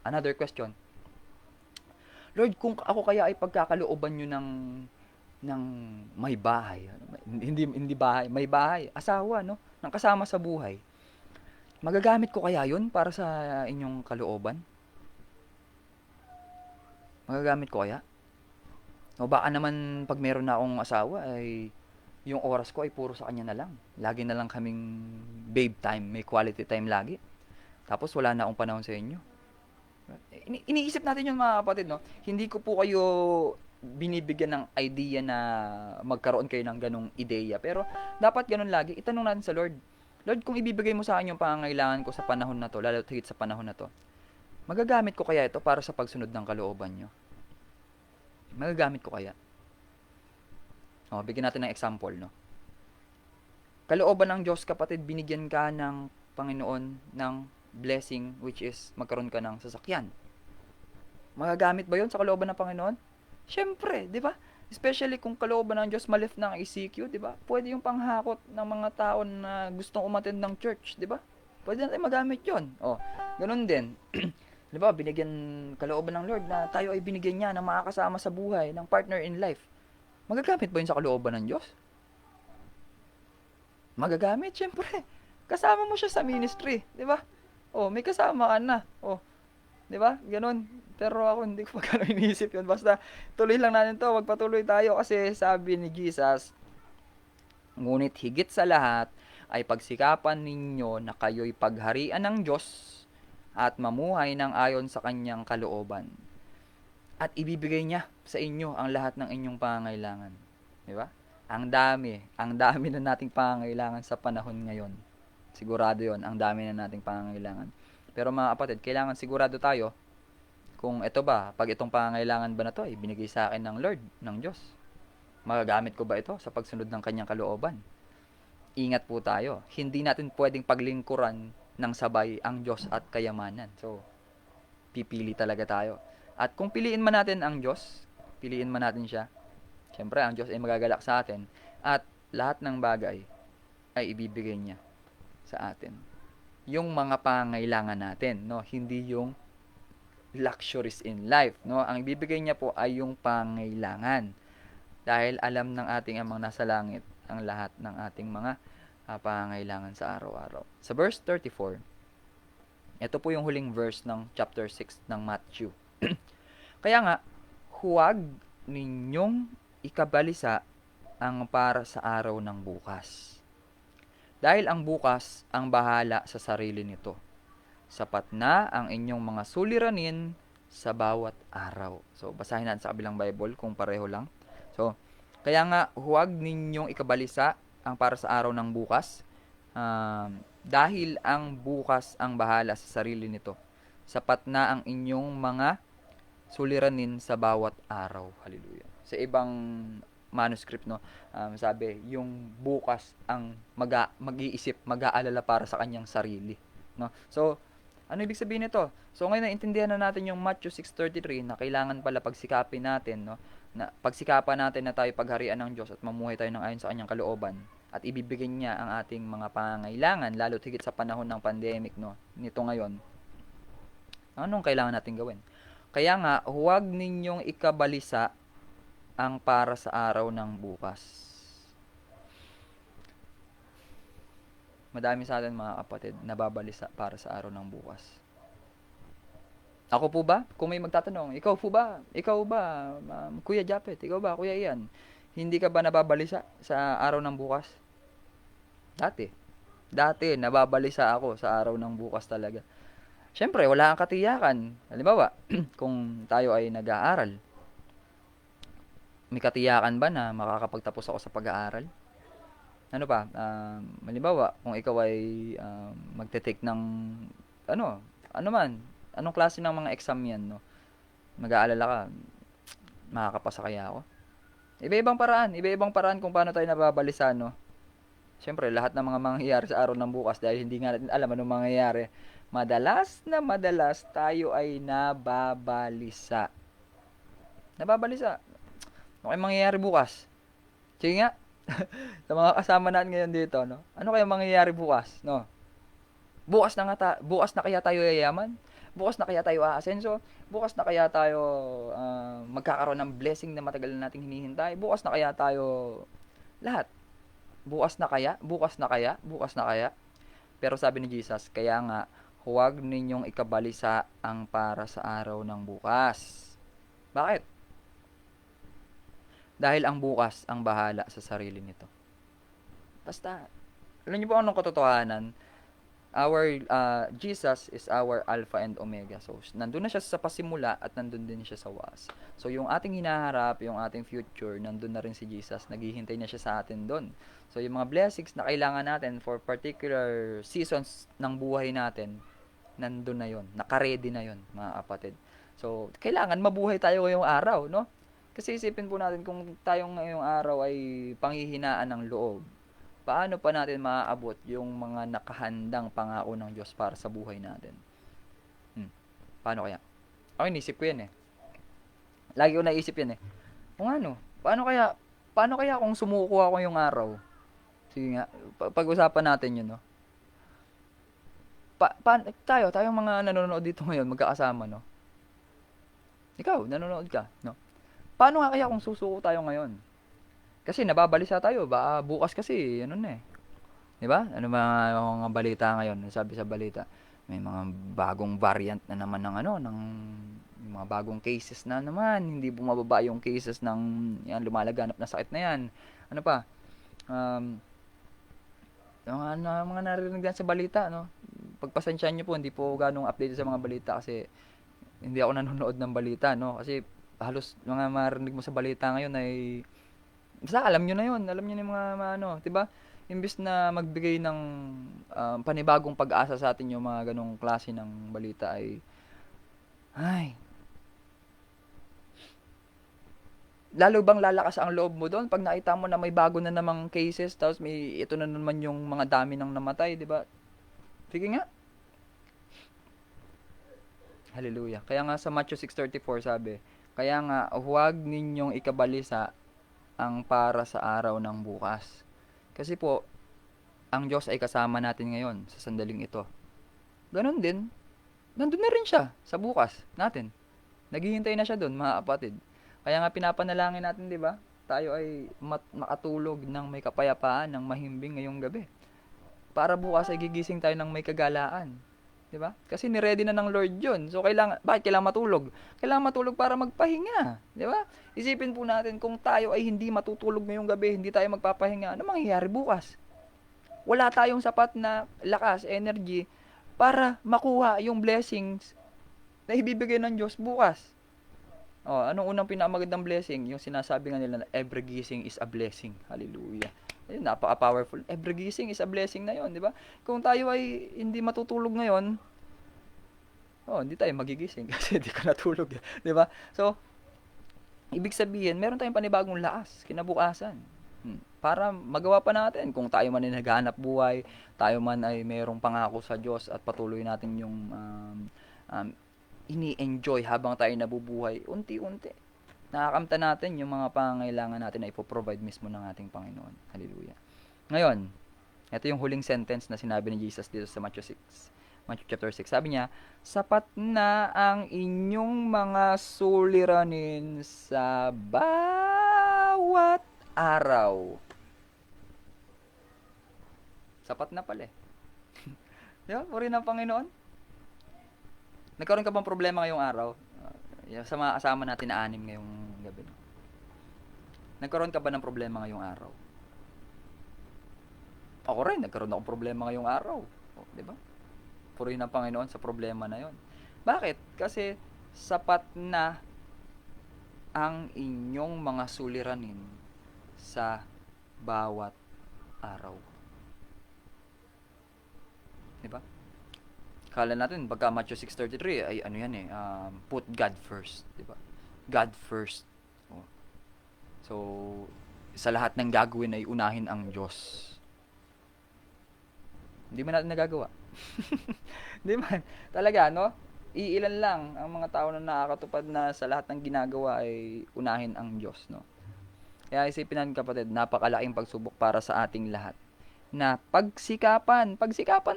Another question. Lord, kung ako kaya ay pagkakalooban nyo ng may bahay, hindi bahay, may bahay, asawa, no? Nang kasama sa buhay. Magagamit ko kaya yon para sa inyong kalooban? Magagamit ko kaya? O baka naman pag meron na akong asawa ay yung oras ko ay puro sa kanya na lang. Lagi na lang kaming babe time, may quality time lagi. Tapos wala na akong panahon sa inyo. Iniisip natin yun, mga kapatid, no? Hindi ko po kayo binibigyan ng idea na magkaroon kayo ng ganong ideya. Pero dapat ganun lagi. Itanong natin sa Lord. Lord, kung ibibigay mo sa akin yung pangangailangan ko sa panahon na to, lalo higit sa panahon na to, magagamit ko kaya ito para sa pagsunod ng kalooban nyo? Magagamit ko kaya? Bigyan natin ng example, no? Kalooban ng Diyos, kapatid, binigyan ka ng Panginoon ng blessing, which is magkaroon ka ng sasakyan. Magagamit ba yon sa kalooban ng Panginoon? Siyempre, di ba? Especially kung kalooban ng Diyos malif ng ECQ, di ba? Pwede yung panghakot ng mga tao na gustong umattend ng church, di ba? Pwede natin magamit yon. Ganun din. Di ba, binigyan kalooban ng Lord na tayo ay binigyan niya ng makakasama sa buhay, ng partner in life. Magagamit ba yun sa kalooban ng Diyos? Magagamit, syempre. Kasama mo siya sa ministry, di ba? Oh, may kasama ka na. Oh, di ba? Ganun. Pero ako hindi ko magkano iniisip yun. Basta tuloy lang natin to. Magpatuloy tayo kasi sabi ni Jesus, ngunit higit sa lahat ay pagsikapan ninyo na kayo'y pagharian ng Diyos at mamuhay ng ayon sa kanyang kalooban. At ibibigay niya sa inyo ang lahat ng inyong pangangailangan. Di ba? Ang dami na nating pangangailangan sa panahon ngayon. Sigurado yon, ang dami na nating pangangailangan. Pero mga kapatid, kailangan sigurado tayo kung ito ba, pag itong pangangailangan ba na to ay binigay sa akin ng Lord, ng Diyos. Magagamit ko ba ito sa pagsunod ng kanyang kalooban? Ingat po tayo. Hindi natin pwedeng paglingkuran ng sabay ang Diyos at kayamanan. So, pipili talaga tayo. At kung piliin man natin ang Diyos, piliin man natin siya, siyempre ang Diyos ay magagalak sa atin at lahat ng bagay ay ibibigay niya sa atin. Yung mga pangangailangan natin, no? Hindi yung luxuries in life, no? Ang ibibigay niya po ay yung pangangailangan. Dahil alam ng ating Amang nasa langit ang lahat ng ating mga pangangailangan sa araw-araw. Sa verse 34, ito po yung huling verse ng chapter 6 ng Matthew. Kaya nga, huwag ninyong ikabalisa ang para sa araw ng bukas. Dahil ang bukas ang bahala sa sarili nito. Sapat na ang inyong mga suliranin sa bawat araw. So, basahin natin sa kabilang Bible kung pareho lang. So, kaya nga, huwag ninyong ikabalisa ang para sa araw ng bukas. Dahil ang bukas ang bahala sa sarili nito. Sapat na ang inyong mga suliranin sa bawat araw. Hallelujah. Sa ibang manuscript, no, sabi, yung bukas ang mag-iisip, mag-aalala para sa kanyang sarili. No? So, ano ibig sabihin nito? So, ngayon naintindihan na natin yung Matthew 6:33 na kailangan pala pagsikapin natin, no? Na pagsikapan natin na tayo pagharian ng Diyos at mamuhay tayo ng ayon sa kanyang kalooban at ibibigay niya ang ating mga pangangailangan lalo't higit sa panahon ng pandemic, no, nito ngayon. Anong kailangan natin gawin? Kaya nga, huwag ninyong ikabalisa ang para sa araw ng bukas. Madami sa atin mga kapatid nababalisa para sa araw ng bukas. Ako po ba? Kung may magtatanong, ikaw ba, Kuya Japet, ikaw ba, Kuya Ian, hindi ka ba nababalisa sa araw ng bukas? Dati, nababalisa ako sa araw ng bukas talaga. Siyempre, wala kang katiyakan. Halimbawa, kung tayo ay nag-aaral, may katiyakan ba na makakapagtapos ako sa pag-aaral? Ano pa? Halimbawa, kung ikaw ay magte-take ng, anong klase ng mga exam yan, no? Mag-aalala ka, makakapasa kaya ako? Iba-ibang paraan kung paano tayo nababalisa, no? Siyempre, lahat ng mga mangyayari sa araw ng bukas dahil hindi nga natin alam anong mangyayari. Madalas tayo ay nababalisa. Ano kayong mangyayari bukas? Sige nga. Sa mga kasama natin ngayon dito, no? Ano kayong mangyayari bukas, no? Bukas na kaya tayo yayaman? Bukas na kaya tayo aasenso? Bukas na kaya tayo magkakaroon ng blessing na matagal na nating hinihintay? Bukas na kaya tayo lahat? Bukas na kaya? Pero sabi ni Jesus, kaya nga, huwag ninyong ikabalisa ang para sa araw ng bukas. Bakit? Dahil ang bukas ang bahala sa sarili nito. Basta, alam niyo po anong katotohanan? Our Jesus is our Alpha and Omega. So, nandun na siya sa pasimula at nandun din siya sa wakas. So, yung ating hinaharap, yung ating future, nandun na rin si Jesus. Naghihintay na siya sa atin doon. So, yung mga blessings na kailangan natin for particular seasons ng buhay natin, nandun na yon, naka-ready na yon, mga kapatid. So, kailangan mabuhay tayo ngayong araw, no? Kasi isipin po natin kung tayong ngayong araw ay panghihinaan ng loob, paano pa natin maaabot yung mga nakahandang pangako ng Diyos para sa buhay natin? Paano kaya? Ako inisip ko yan eh. Lagi ko naisip yan eh. Kung ano, paano kaya kung sumuko ako yung araw? Sige nga, pag-usapan natin yun, no? tayong mga nanonood dito ngayon, magkakasama, no? Ikaw, nanonood ka, no? Paano nga kaya kung susuko tayo ngayon? Kasi nababalisa tayo, ba bukas kasi, ano na eh. 'Di ba? Ano mga balita ngayon? Sabi sa balita, may mga bagong variant na naman ng ano, ng mga bagong cases na naman. Hindi bumababa yung cases ng yan lumalaganap na sakit na yan. Ano pa? Um, yung mga naririnig din sa balita, no? Pagpasensyahan niyo po, hindi po ganong update sa mga balita kasi hindi ako nanonood ng balita, no? Kasi halos mga marinig mo sa balita ngayon ay basta alam niyo na 'yon, alam niyo na yung mga ano, 'di ba? Imbes na magbigay ng panibagong pag-asa sa atin yung mga ganong klase ng balita ay, lalo bang lalakas ang loob mo doon pag nakita mo na may bago na namang cases tapos may ito na naman yung mga dami ng namatay, 'di ba? Sige nga. Hallelujah. Kaya nga sa Matthew 6:34 sabi, kaya nga huwag ninyong ikabalisa ang para sa araw ng bukas. Kasi po, ang Diyos ay kasama natin ngayon sa sandaling ito. Ganon din, nandun na rin siya sa bukas natin. Naghihintay na siya doon, mga kapatid. Kaya nga pinapanalangin natin, di ba? Tayo ay makatulog ng may kapayapaan, ng mahimbing ngayong gabi. Para bukas ay gigising tayo ng may kagalaan. Di ba? Kasi ni-ready na ng Lord yun. So, bakit kailangan matulog? Kailangan matulog para magpahinga. Di ba? Isipin po natin, kung tayo ay hindi matutulog ngayong gabi, hindi tayo magpapahinga, ano mangyayari bukas? Wala tayong sapat na lakas, energy, para makuha yung blessings na ibibigay ng Diyos bukas. Anong unang pinakamagandang blessing? Yung sinasabi nga nila na every gising is a blessing. Hallelujah. Ayun, napaka-powerful. Every gising is a blessing na yon, di ba? Kung tayo ay hindi matutulog ngayon, hindi tayo magigising kasi hindi ka natulog, di ba? So, ibig sabihin, meron tayong panibagong lakas, kinabukasan. Para magawa pa natin. Kung tayo man ay naghahanap buhay, tayo man ay mayroong pangako sa Diyos at patuloy natin yung ini-enjoy habang tayo nabubuhay, unti-unti. Nakakamta natin yung mga pangangailangan natin na ipoprovide mismo ng ating Panginoon. Hallelujah. Ngayon, ito yung huling sentence na sinabi ni Jesus dito sa Matthew chapter 6. Sabi niya, sapat na ang inyong mga suliranin sa bawat araw. Sapat na pala eh. Di ba? Puri ng Panginoon. Nagkaroon ka bang problema ngayong araw? Sa mga kasama natin na 6 ngayong gabi. Nagkaroon ka ba ng problema ngayong araw? Ako rin, nagkaroon akong problema ngayong araw. Di ba? Puri ng Panginoon sa problema na yon. Bakit? Kasi sapat na ang inyong mga suliranin sa bawat araw. Diba? Kala natin, pagka Matthew 6:33, ay ano yan eh, put God first. Diba? God first. So, sa lahat ng gagawin ay unahin ang Diyos. Hindi man natin nagagawa. Hindi man. Talaga, no? Iilan lang ang mga tao na nakakatupad na sa lahat ng ginagawa ay unahin ang Diyos, no? Kaya isipin natin, kapatid, napakalaking pagsubok para sa ating lahat. Na pagsikapan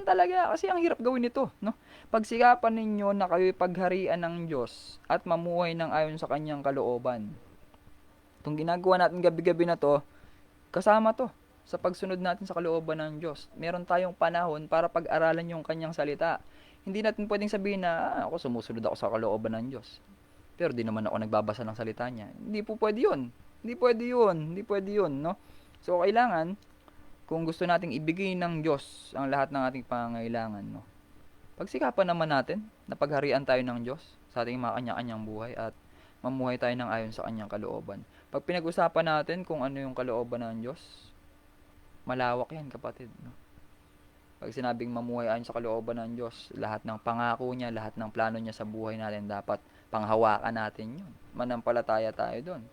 talaga, kasi ang hirap gawin ito, no? Pagsikapan ninyo na kayo'y pagharian ng Diyos at mamuhay ng ayon sa kanyang kalooban. Itong ginagawa natin gabi-gabi na to, kasama to sa pagsunod natin sa kalooban ng Diyos. Meron tayong panahon para pag-aralan yung kanyang salita. Hindi natin pwedeng sabihin na ako sumusunod ako sa kalooban ng Diyos, pero di naman ako nagbabasa ng salita niya. Hindi po pwede yun. Hindi pwede yun, no? So, kailangan, kung gusto nating ibigay ng Diyos ang lahat ng ating pangangailangan, no? Pagsikapan naman natin na pagharian tayo ng Diyos sa ating mga kanya-kanyang buhay at mamuhay tayo ng ayon sa kanyang kalooban. Pag pinag-usapan natin kung ano yung kalooban ng Diyos, malawak yan, kapatid, no? Pag sinabing mamuhay ayon sa kalooban ng Diyos, lahat ng pangako niya, lahat ng plano niya sa buhay natin, dapat panghawakan natin yun. Manampalataya tayo doon.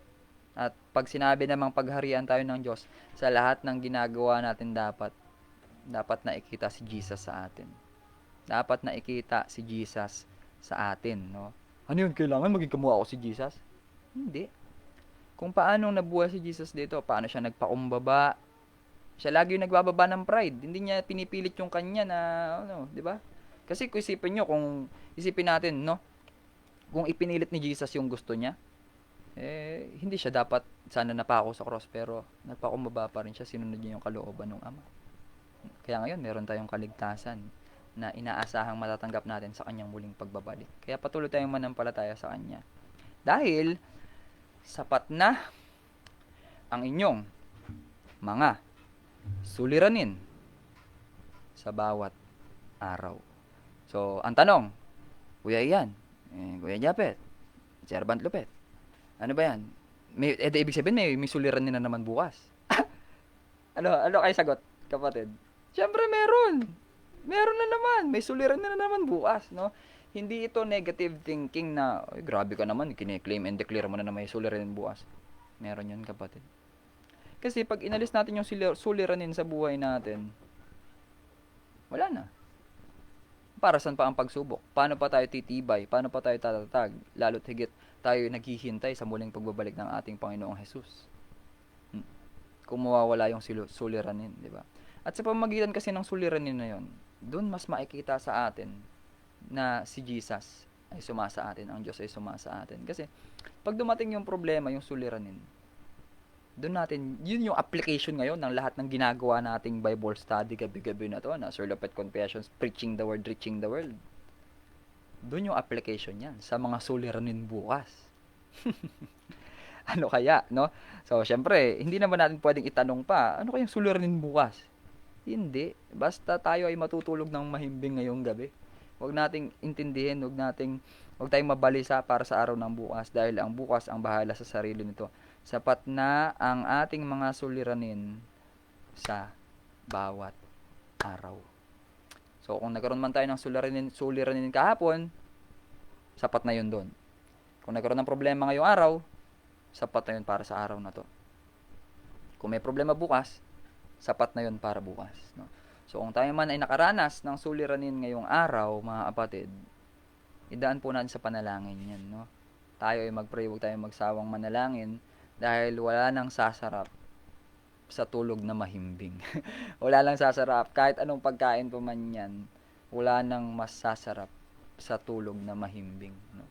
At pag sinabi namang pagharian tayo ng Diyos, sa lahat ng ginagawa natin dapat nakikita si Jesus sa atin. Dapat nakikita si Jesus sa atin, no? Ano yun? Kailangan maging kamukha ako si Jesus? Hindi. Kung paano nabuhay si Jesus dito, paano siya nagpakumbaba. Siya lagi yung nagbababa ng pride. Hindi niya pinipilit yung kanya na, di ba? Kasi kung isipin natin, no, kung ipinilit ni Jesus yung gusto niya, hindi siya dapat sana napako sa cross, pero napakumbaba pa rin siya, sinunod niya yung kalooban ng Ama. Kaya ngayon, meron tayong kaligtasan na inaasahang matatanggap natin sa kanyang muling pagbabalik. Kaya patuloy tayong manampalataya sa kanya. Dahil, sapat na ang inyong mga suliranin sa bawat araw. So, ang tanong, Kuya Ian, Kuya Japet, Servant Lupet, ano ba yan? Ibig sabihin may suliranin na naman bukas. Ano kayo sagot, kapatid? Siyempre meron. Meron na naman. May suliranin na naman bukas, no? Hindi ito negative thinking na, ay, grabe ka naman, kine-claim and declare mo na may suliranin bukas. Meron yun, kapatid. Kasi pag inalis natin yung suliranin sa buhay natin, wala na. Para saan pa ang pagsubok? Paano pa tayo titibay? Paano pa tayo tatatag? Lalo't higit tayo naghihintay sa muling pagbabalik ng ating Panginoong Jesus. Kung mawawala yung suliranin, di ba? At sa pamagitan kasi ng suliranin na yon, doon mas makikita sa atin na si Jesus ay sumasa atin, ang Diyos ay sumasa atin. Kasi pag dumating yung problema, yung suliranin, doon natin, yun yung application ngayon ng lahat ng ginagawa nating Bible study gabi-gabi na to, na Sir Lopet Confessions, preaching the word, reaching the world. Doon yung application yan sa mga suliranin bukas. Ano kaya, no? So, syempre, hindi naman natin pwedeng itanong pa, ano kayang suliranin bukas? Hindi. Basta tayo ay matutulog ng mahimbing ngayong gabi. Huwag nating intindihin, huwag tayong mabalisa para sa araw ng bukas, dahil ang bukas ang bahala sa sarili nito. Sapat na ang ating mga suliranin sa bawat araw. So, kung nagkaroon man tayo ng suliranin kahapon, sapat na yun doon. Kung nagkaroon ng problema ngayong araw, sapat na yun para sa araw na to. Kung may problema bukas, sapat na yun para bukas. No? So, kung tayo man ay nakaranas ng suliranin ngayong araw, mga kapatid, idaan po natin sa panalangin yan. No? Tayo ay mag-pray, huwag tayong magsawang manalangin, dahil wala nang sasarap sa tulog na mahimbing. Wala nang sasarap. Kahit anong pagkain pa man yan, wala nang mas sasarap sa tulog na mahimbing. No?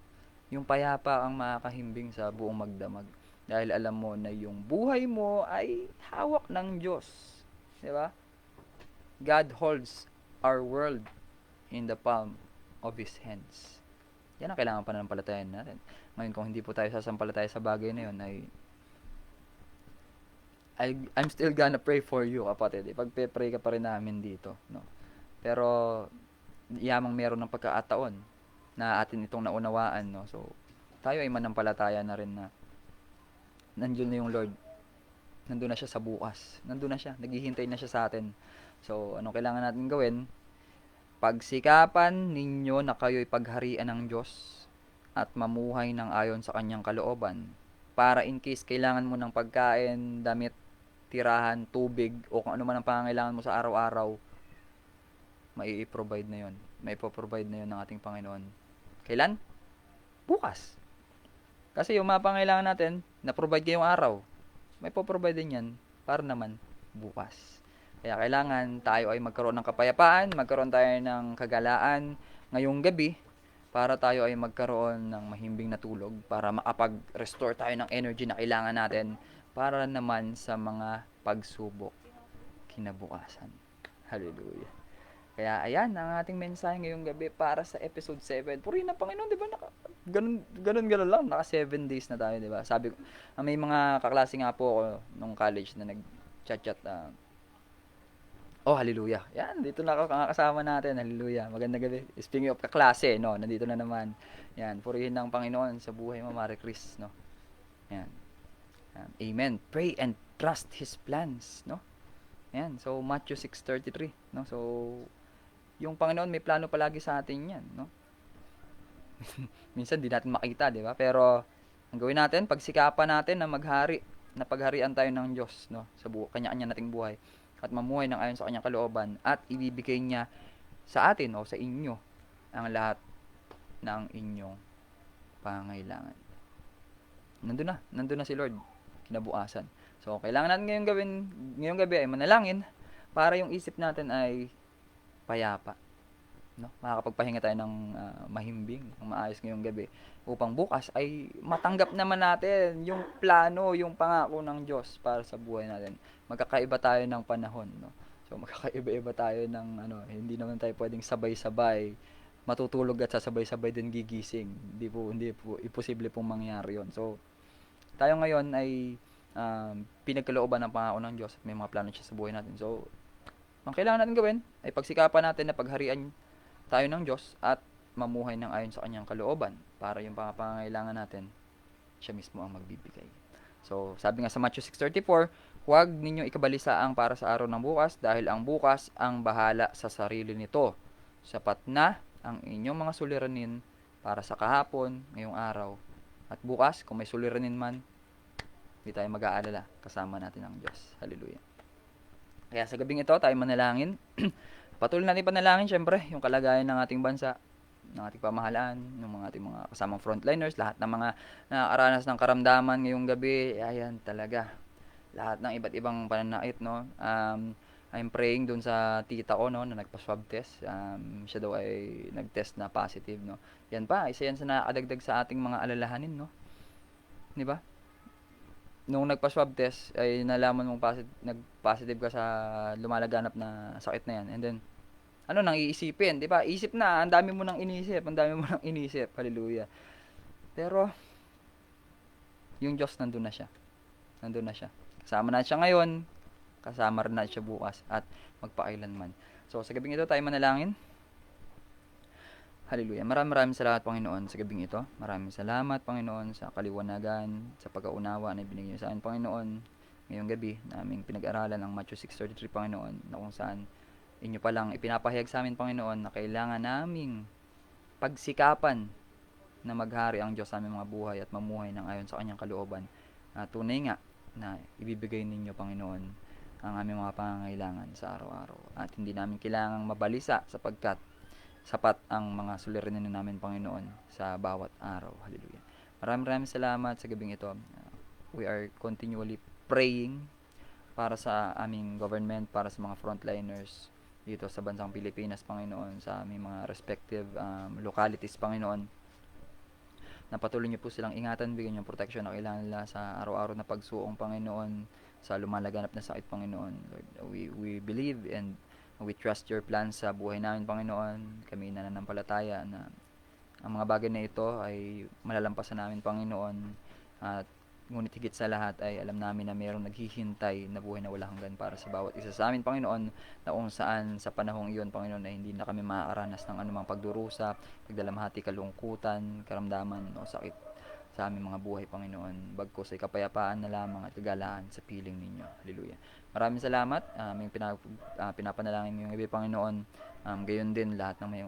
Yung payapa ang makakahimbing sa buong magdamag. Dahil alam mo na yung buhay mo ay hawak ng Diyos. Diba? God holds our world in the palm of His hands. Yan ang kailangan pananampalatayan natin. Ngayon, kung hindi po tayo sasampalataya sa bagay na yun, I'm still gonna pray for you, kapatid. Ipagpe-pray ka pa rin namin dito, no? Pero yamang meron ng pagkakataon na atin itong naunawaan, no? So, tayo ay manampalataya na rin na nandiyan na yung Lord. Nandun na siya sa bukas. Nandun na siya. Naghihintay na siya sa atin. So, anong kailangan natin gawin? Pagsikapan ninyo na kayo'y pagharian ng Diyos at mamuhay ng ayon sa kanyang kalooban. Para in case kailangan mo ng pagkain, damit, tirahan, tubig, o kung ano man ang pangangailangan mo sa araw-araw, mai-provide na yon. Mai-provide na yon ng ating Panginoon. Kailan? Bukas. Kasi yung mga pangangailangan natin, na-provide ngayong araw, may po-provide din yan para naman bukas. Kaya kailangan tayo ay magkaroon ng kapayapaan, magkaroon tayo ng kagalaan ngayong gabi, para tayo ay magkaroon ng mahimbing na tulog, para makapag-restore tayo ng energy na kailangan natin para naman sa mga pagsubok kinabukasan. Hallelujah. Kaya ayan ang ating mensahe ngayong gabi para sa episode 7. Purihin ng Panginoon, di ba? Ganun lang. Naka 7 days na tayo, di ba? Sabi ko, may mga kaklase nga po ako nung college na nag-chat-chat. Hallelujah. Yan, dito na ako kasama natin. Hallelujah. Magandang gabi. Speaking of kaklase, no, nandito na naman. Yan, purihin ng Panginoon sa buhay mo, Mare Chris, no. Yan. Amen. Pray and trust His plans, no? Yan. So, Matthew 6:33, no? So, yung Panginoon may plano palagi sa atin yan, no? Minsan di natin makita, di ba? Pero, ang gawin natin, pagsikapan natin na pagharian tayo ng Diyos, no? Sa kanya-kanya nating buhay. At mamuhay ng ayon sa kanyang kalooban. At ibibigay niya sa atin o sa inyo ang lahat ng inyong pangailangan. Nandun na si Lord kinabukasan. So, kailangan natin ngayong gabi ay manalangin para yung isip natin ay payapa. no? Makakapagpahinga tayo ng mahimbing, ng maayos ngayong gabi upang bukas ay matanggap naman natin yung plano, yung pangako ng Diyos para sa buhay natin. Magkakaiba tayo ng panahon, no? So magkakaiba-iba tayo ng hindi naman tayo pwedeng sabay-sabay matutulog at sasabay-sabay din gigising. Hindi po imposible pong mangyari 'yon. So tayo ngayon ay pinagkalooban ng pangako ng Diyos at may mga plano siya sa buhay natin. So ang kailangan natin gawin ay pagsikapan natin na pagharian tayo ng Diyos at mamuhay ng ayon sa kanyang kalooban para yung pangangailangan natin, siya mismo ang magbibigay. So, sabi nga sa Matthew 6:34, huwag ninyo ikabalisa ang para sa araw ng bukas dahil ang bukas ang bahala sa sarili nito. Sapat na ang inyong mga suliranin para sa kahapon, ngayong araw. At bukas, kung may suliranin man, hindi tayo mag-aalala. Kasama natin ang Diyos. Hallelujah. Kaya sa gabing ito, tayo manalangin. Patuloy natin panalangin, syempre, yung kalagayan ng ating bansa, ng ating pamahalaan, ng mga ating mga kasamang frontliners, lahat ng mga nakakaranas ng karamdaman ngayong gabi, ayan talaga. Lahat ng iba't ibang pananait, no? I'm praying dun sa tita ko, no, na nagpa-swab test. Siya daw ay nag-test na positive, no? Yan pa, isa yan sa nakakadagdag sa ating mga alalahanin, no? Di ba? Nung nagpa-swab test, ay nalaman mong nag-positive ka sa lumalaganap na sakit na yan. And then, nang iisipin, di ba? Isip na, ang dami mo nang inisip, hallelujah. Pero, yung Diyos nandun na siya. Kasama na siya ngayon, kasama rin na siya bukas, at magpakailanman. So, sa gabing ito, tayo manalangin. Hallelujah. Maraming salamat, Panginoon, sa gabing ito. Maraming salamat, Panginoon, sa kaliwanagan, sa pag-aunawa na ibinigay niyo sa akin, Panginoon. Ngayong gabi, naming pinag-aralan ang Matthew 6:33, Panginoon, na kung saan inyo palang ipinapahayag sa amin, Panginoon, na kailangan naming pagsikapan na maghari ang Diyos sa aming mga buhay at mamuhay ng ayon sa kanyang kalooban. Tunay nga na ibibigay ninyo, Panginoon, ang aming mga pangangailangan sa araw-araw. At hindi namin kailangang mabalisa sapagkat sapat ang mga suliranin namin, Panginoon, sa bawat araw. Hallelujah. Maraming salamat sa gabing ito. We are continually praying para sa aming government, para sa mga frontliners dito sa bansang Pilipinas, Panginoon, sa aming mga respective localities, Panginoon. Na patuloy niyo po silang ingatan, bigyan niyo protection na kailangan nila sa araw-araw na pagsuong, Panginoon, sa lumalaganap na sakit, Panginoon. Lord, we believe and we trust your plans sa buhay namin, Panginoon. Kami nananampalataya na ang mga bagay na ito ay malalampasan namin, Panginoon. At ngunit higit sa lahat ay alam namin na mayroong naghihintay na buhay na walang hanggan para sa bawat isa sa amin, Panginoon, na kung saan sa panahong iyon, Panginoon, na hindi na kami makakaranas ng anumang pagdurusa, pagdalamhati, kalungkutan, karamdaman o sakit sa aming mga buhay, Panginoon. Bagkus ay kapayapaan na lamang at kagalaan sa piling ninyo. Hallelujah. Maraming salamat. Pinapanalangin ngayong gabi, Panginoon. Gayon din lahat ng may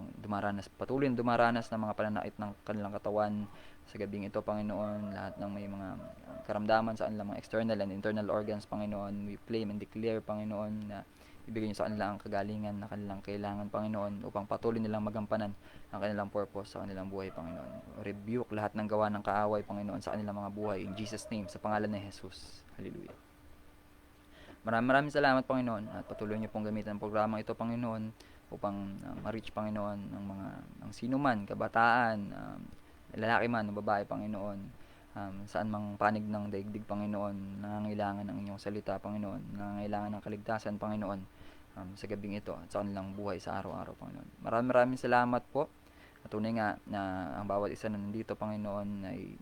patuloy na dumaranas ng mga pananait ng kanilang katawan sa gabing ito, Panginoon. Lahat ng may mga karamdaman sa kanilang mga external and internal organs, Panginoon. We claim and declare, Panginoon, na ibigay niyo sa kanila ang kagalingan na kanilang kailangan, Panginoon, upang patuloy nilang magampanan ang kanilang purpose sa kanilang buhay, Panginoon. Rebuke lahat ng gawa ng kaaway, Panginoon, sa kanilang mga buhay. In Jesus' name, sa pangalan ni Jesus. Hallelujah. Maraming salamat, Panginoon, at patuloy niyo pong gamitin ang programang ito, Panginoon, upang ma-reach, Panginoon, ng sino man, kabataan, lalaki man o babae, Panginoon, saan mang panig ng daigdig, Panginoon, nangangailangan ng inyong salita, Panginoon, nangangailangan ng kaligtasan, Panginoon, sa gabing ito at sa kanilang buhay sa araw-araw, Panginoon. Maraming salamat po. At tunay nga na ang bawat isa na nandito, Panginoon, ay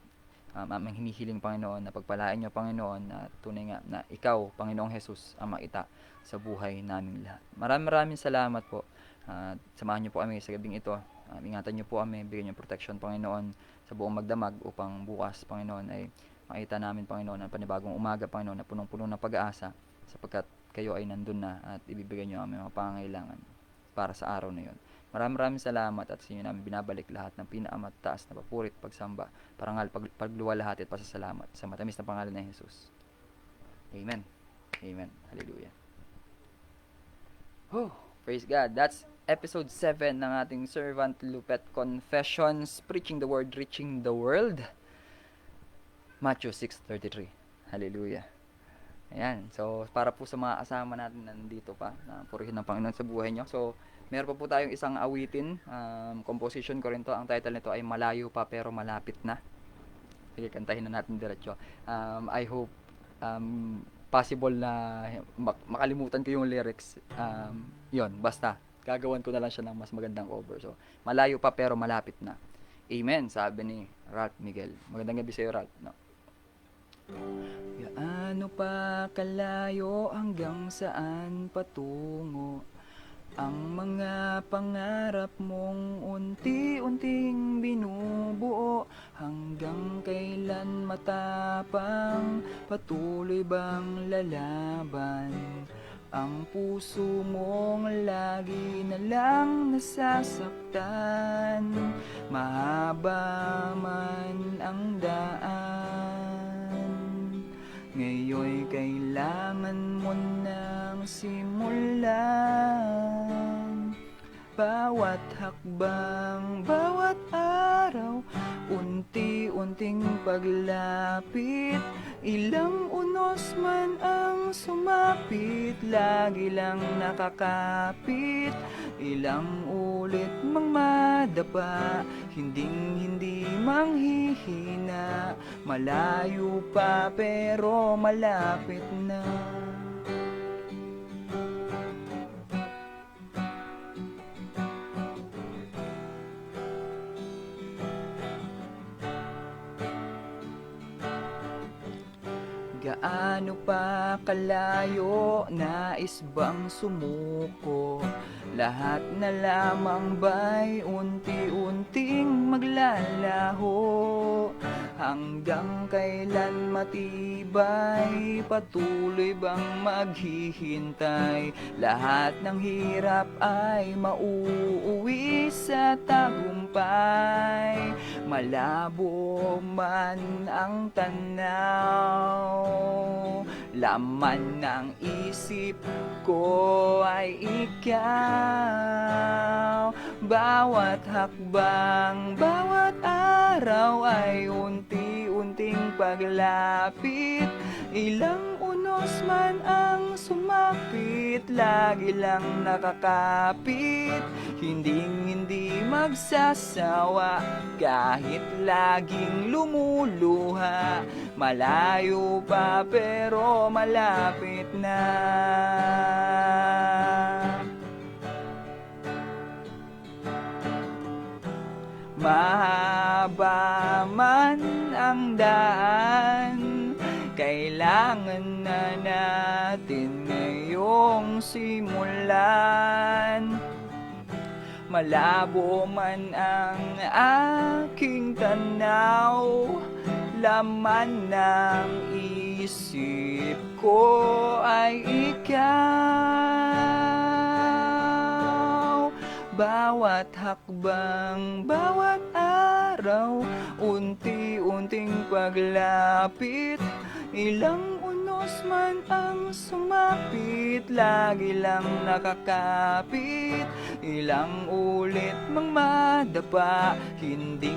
aming hinihiling, Panginoon, na pagpalain niyo, Panginoon, na tunay nga na ikaw, Panginoong Jesus, ang makita sa buhay namin lahat. Maraming salamat po. Samahan niyo po kami sa gabing ito. Ingatan niyo po kami, bigyan niyo protection, Panginoon, sa buong magdamag upang bukas, Panginoon, ay makita namin, Panginoon, ang panibagong umaga, Panginoon, na punong-puno ng pag-asa sapagkat kayo ay nandun na at ibibigay niyo ang mga pangangailangan para sa araw na yon. Maraming salamat at sa inyo namin binabalik lahat ng pinakamataas na papurit, pagsamba, parangal, pagluwalhati at pasasalamat sa matamis na pangalan ng Jesus. Amen. Amen. Hallelujah. Praise God. That's episode 7 ng ating Servant Lupet Confessions, Preaching the Word, Reaching the World. Matthew 6:33. Hallelujah. Ayan. So, para po sa mga kasama natin nandito pa, na purihin ng Panginoon sa buhay nyo. So, Meron pa po tayong isang awitin, composition ko rin 'to. Ang title nito ay Malayo Pa Pero Malapit Na. Sige, kantahin na natin diretso. I hope possible na makalimutan ko yung lyrics. Yon, basta gagawan ko na lang siya ng mas magandang cover. So, Malayo Pa Pero Malapit Na. Amen, sabi ni Ralph Miguel. Magandang gabi sa iyo, Ralph. No? Gaano pa kalayo hanggang saan patungo ang mga pangarap mong unti-unting binubuo, hanggang kailan matapang, patuloy bang lalaban? Ang puso mong lagi na lang nasasaktan, mahaba man ang daan. Ngayon'y kailangan mo nang simulan. Bawat hakbang, bawat araw, unti-unting paglapit. Ilang unos man ang sumapit, lagi lang nakakapit. Ilang ulit mang madapa, hindi manghihina. Malayo pa pero malapit na. Gaano pa kalayo, nais bang sumuko? Lahat na lamang ba'y unti-unting maglalaho? Hanggang kailan matibay, patuloy bang maghihintay? Lahat ng hirap ay mauuwi sa tagumpay. Malabo man ang tanaw, laman ng isip ko ay ikaw. Bawat hakbang, bawat araw ay unti-unting paglapit. Ilang unos man ang sumapit, lagi lang nakakapit. Hindi magsasawa kahit laging lumuluha. Malayo pa pero malapit na. Mahaba man ang daan, kailangan na natin ngayong simulan. Malabo man ang aking tanaw, laman ng isip ko ay ikaw. Bawat hakbang, bawat araw, unti-unting paglapit. Ilang unos man ang sumapit, lagi lang nakakapit. Ilang ulit mang madapa, hindi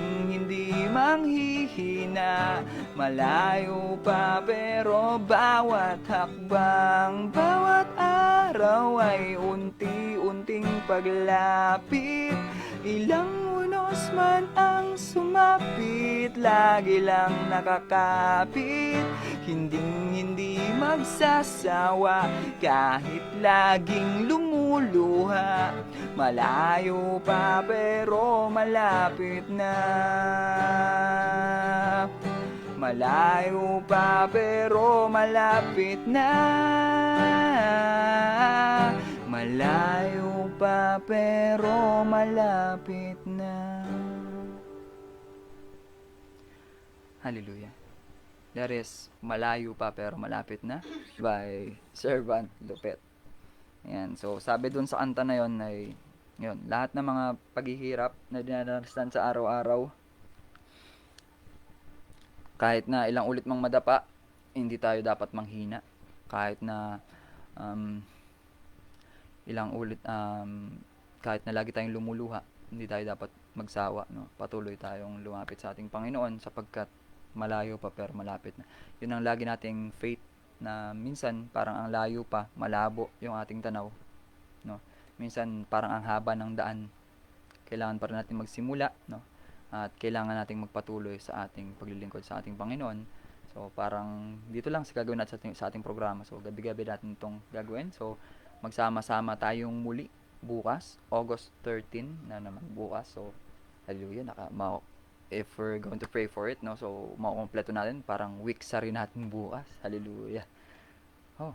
manghihina. Malayo pa pero bawat hakbang, bawat araw ay unti-unting paglapit. Ilang unos man ang sumapit, lagi lang nakakapit. Hindi magsasawa kahit laging lumuluha. Malayo pa pero malapit na. Malayo pa pero malapit na. Malayo pa pero malapit na. Hallelujah. That is Malayo Pa Pero Malapit Na by Servant Lupet. Ayan. So, sabi dun sa kanta na yon ay, yun, lahat ng mga paghihirap na dinadanasan sa araw-araw, kahit na ilang ulit mang madapa, hindi tayo dapat manghina. Kahit na ilang ulit, kahit na lagi tayong lumuluha, hindi tayo dapat magsawa. No? Patuloy tayong lumapit sa ating Panginoon sapagkat malayo pa pero malapit na. Yun ang lagi nating faith na minsan parang ang layo pa, malabo yung ating tanaw, no? minsan parang ang haba ng daan. Kailangan pa rin natin magsimula, no? At kailangan nating magpatuloy sa ating paglilingkod sa ating Panginoon. So, parang dito lang sa gagawin natin sa ating programa. So, gabi-gabi natin itong gagawin. So, magsama-sama tayong muli bukas, August 13 na naman bukas. So, hallelujah, if we're going to pray for it, no? So, makukompleto natin, parang week sa rin natin bukas. Hallelujah. Oh,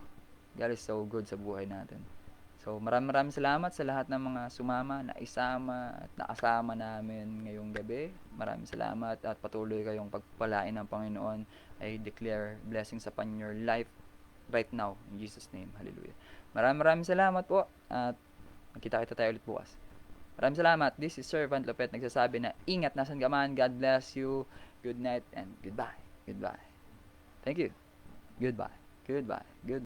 God is so good sa buhay natin. So, maraming salamat sa lahat ng mga sumama, na isama at nakasama namin ngayong gabi. Maraming salamat at patuloy kayong pagpalain ng Panginoon. I declare blessings upon your life right now. In Jesus' name. Hallelujah. Maraming salamat po at magkita-kita tayo ulit bukas. Maraming salamat. This is Servant Lopet nagsasabi na ingat nasan ka man. God bless you. Good night and goodbye. Goodbye. Thank you. Goodbye. Goodbye. Goodbye.